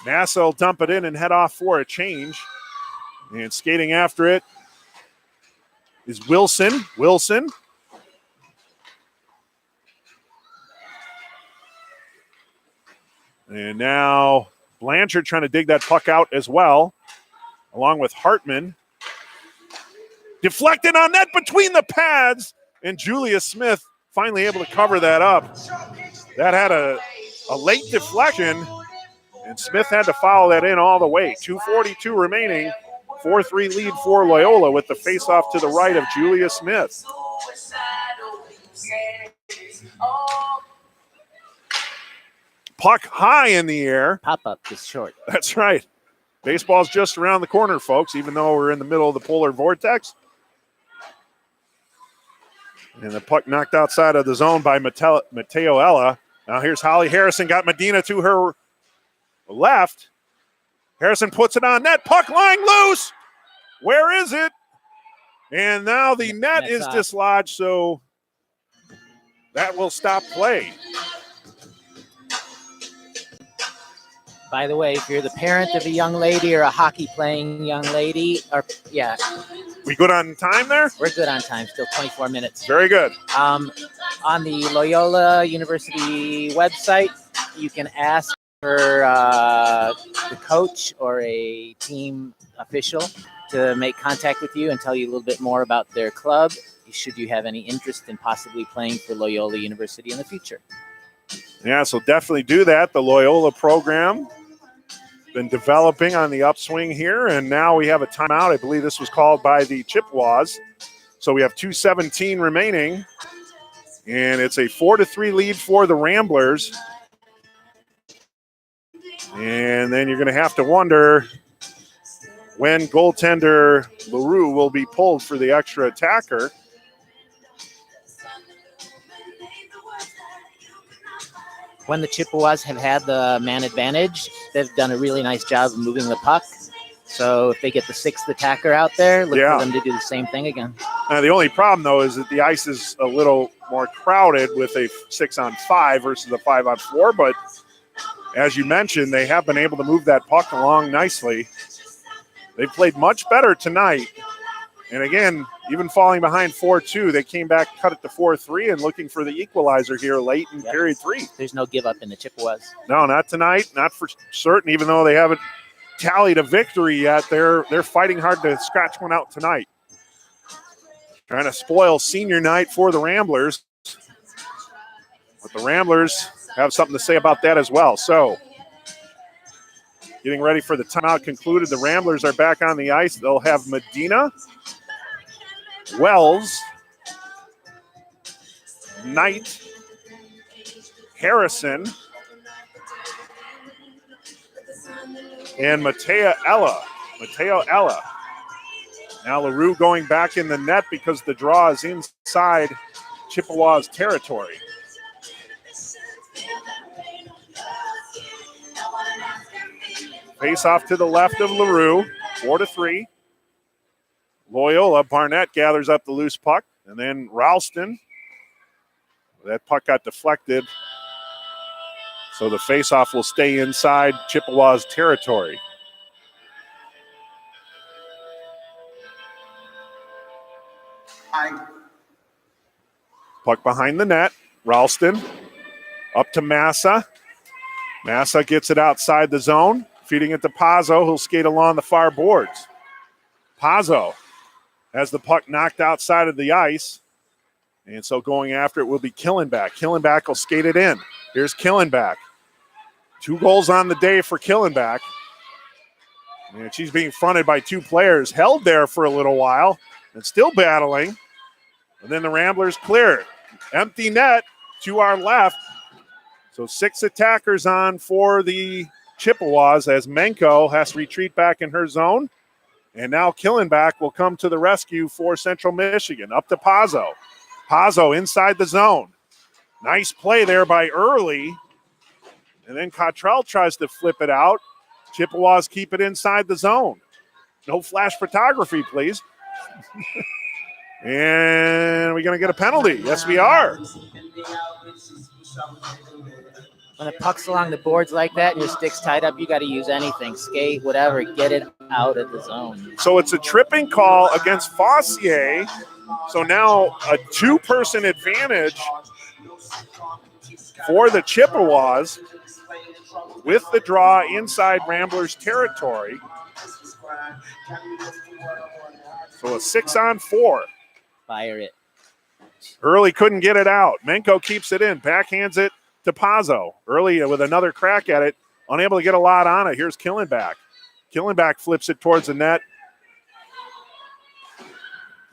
S1: Massa will dump it in and head off for a change. And skating after it is Wilson. Wilson. And now Blanchard trying to dig that puck out as well, along with Hartman. Deflected on net between the pads, and Julia Smith finally able to cover that up. That had a late deflection, and Smith had to follow that in all the way. 2:42 remaining, 4-3 lead for Loyola with the faceoff to the right of Julia Smith. Puck high in the air.
S4: Pop-up is short.
S1: That's right. Baseball's just around the corner, folks, even though we're in the middle of the polar vortex. And the puck knocked outside of the zone by Mateo Ella. Now here's Holly Harrison, got Medina to her left. Harrison puts it on net. Puck lying loose. Where is it? And now the net is dislodged, so that will stop play.
S4: By the way, if you're the parent of a young lady or a hockey-playing young lady,
S1: We good on time there?
S4: we're good on time. Still 24 minutes.
S1: Very good.
S4: On the Loyola University website, you can ask for the coach or a team official to make contact with you and tell you a little bit more about their club, should you have any interest in possibly playing for Loyola University in the future.
S1: Yeah, so definitely do that. The Loyola program been developing on the upswing here, and now we have a timeout. I believe this was called by the Chippewas. So we have 2:17 remaining, and it's a 4-3 lead for the Ramblers. And then you're going to have to wonder when goaltender LaRue will be pulled for the extra attacker.
S4: When the Chippewas have had the man advantage, they've done a really nice job of moving the puck. So if they get the sixth attacker out there, look for them to do the same thing again.
S1: The only problem, though, is that the ice is a little more crowded with a 6-on-5 versus a 5-on-4. But as you mentioned, they have been able to move that puck along nicely. They played much better tonight. And again, even falling behind 4-2, they came back, cut it to 4-3, and looking for the equalizer here late in period 3.
S4: There's no give up in the Chippewas.
S1: No, not tonight, not for certain. Even though they haven't tallied a victory yet, they're fighting hard to scratch one out tonight. Trying to spoil senior night for the Ramblers. But the Ramblers have something to say about that as well. So, getting ready for the timeout concluded. The Ramblers are back on the ice. They'll have Medina, Wells, Knight, Harrison, and Mateo Ella. Now LaRue going back in the net because the draw is inside Chippewa's territory. Face off to the left of LaRue, 4-3. Loyola, Barnett gathers up the loose puck, and then Ralston. That puck got deflected, so the face-off will stay inside Chippewa's territory. Puck behind the net. Ralston up to Massa. Massa gets it outside the zone, feeding it to Pazzo, who'll skate along the far boards. Pazzo has the puck knocked outside of the ice, and so going after it will be Killenback. Killenback will skate it in. Here's Killenback. 2 goals on the day for Killenback. And she's being fronted by two players, held there for a little while, and still battling. And then the Ramblers clear it. Empty net to our left. So 6 attackers on for the Chippewas as Menko has to retreat back in her zone. And now Killenbach will come to the rescue for Central Michigan. Up to Pazzo. Pazzo inside the zone. Nice play there by Early. And then Cottrell tries to flip it out. Chippewas keep it inside the zone. No flash photography, please. And we're going to get a penalty. Yes, we are.
S4: When the puck's along the boards like that and your stick's tied up, you got to use anything. Skate, whatever, get it out of the zone.
S1: So it's a tripping call against Fossier. So now a 2-person advantage for the Chippewas with the draw inside Ramblers territory. So a 6-on-4.
S4: Fire it.
S1: Early couldn't get it out. Menko keeps it in, backhands it to Pazzo. Early with another crack at it, unable to get a lot on it. Here's Killenbach. Killenbach flips it towards the net.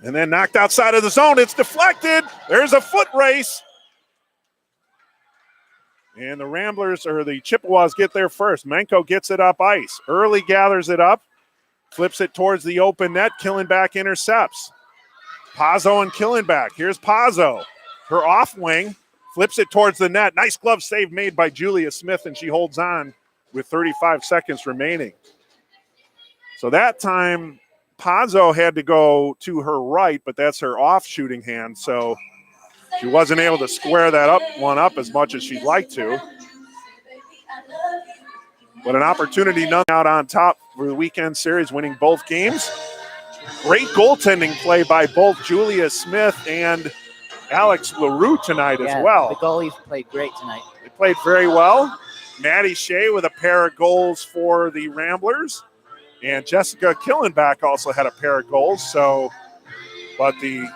S1: And then knocked outside of the zone. It's deflected. There's a foot race. And the Ramblers, or the Chippewas, get there first. Menko gets it up ice. Early gathers it up, flips it towards the open net. Killenbach intercepts. Pazzo and Killenbach. Here's Pazzo. Her off wing, flips it towards the net. Nice glove save made by Julia Smith, and she holds on with 35 seconds remaining. So that time, Pazzo had to go to her right, but that's her off shooting hand, so she wasn't able to square that one up as much as she'd like to. But an opportunity none out on top for the weekend series, winning both games. Great goaltending play by both Julia Smith and Alex LaRue tonight as well.
S4: The goalies played great tonight.
S1: They played very well. Maddie Shea with a pair of goals for the Ramblers. And Jessica Killenbach also had a pair of goals. But the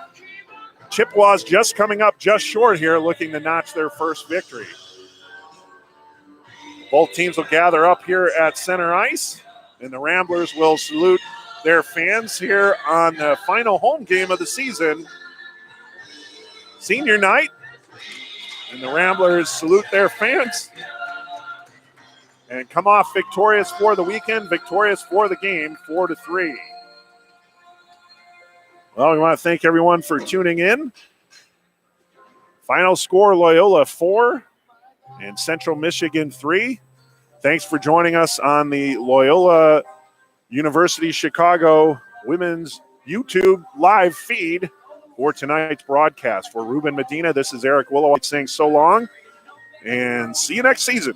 S1: Chippewas just coming up just short here, looking to notch their first victory. Both teams will gather up here at center ice, and the Ramblers will salute their fans here on the final home game of the season, senior night. And the Ramblers salute their fans and come off victorious for the weekend, victorious for the game, 4-3. Well, we want to thank everyone for tuning in. Final score, Loyola 4 and Central Michigan 3. Thanks for joining us on the Loyola University Chicago Women's YouTube live feed for tonight's broadcast. For Ruben Medina, this is Eric Willowite saying so long, and see you next season.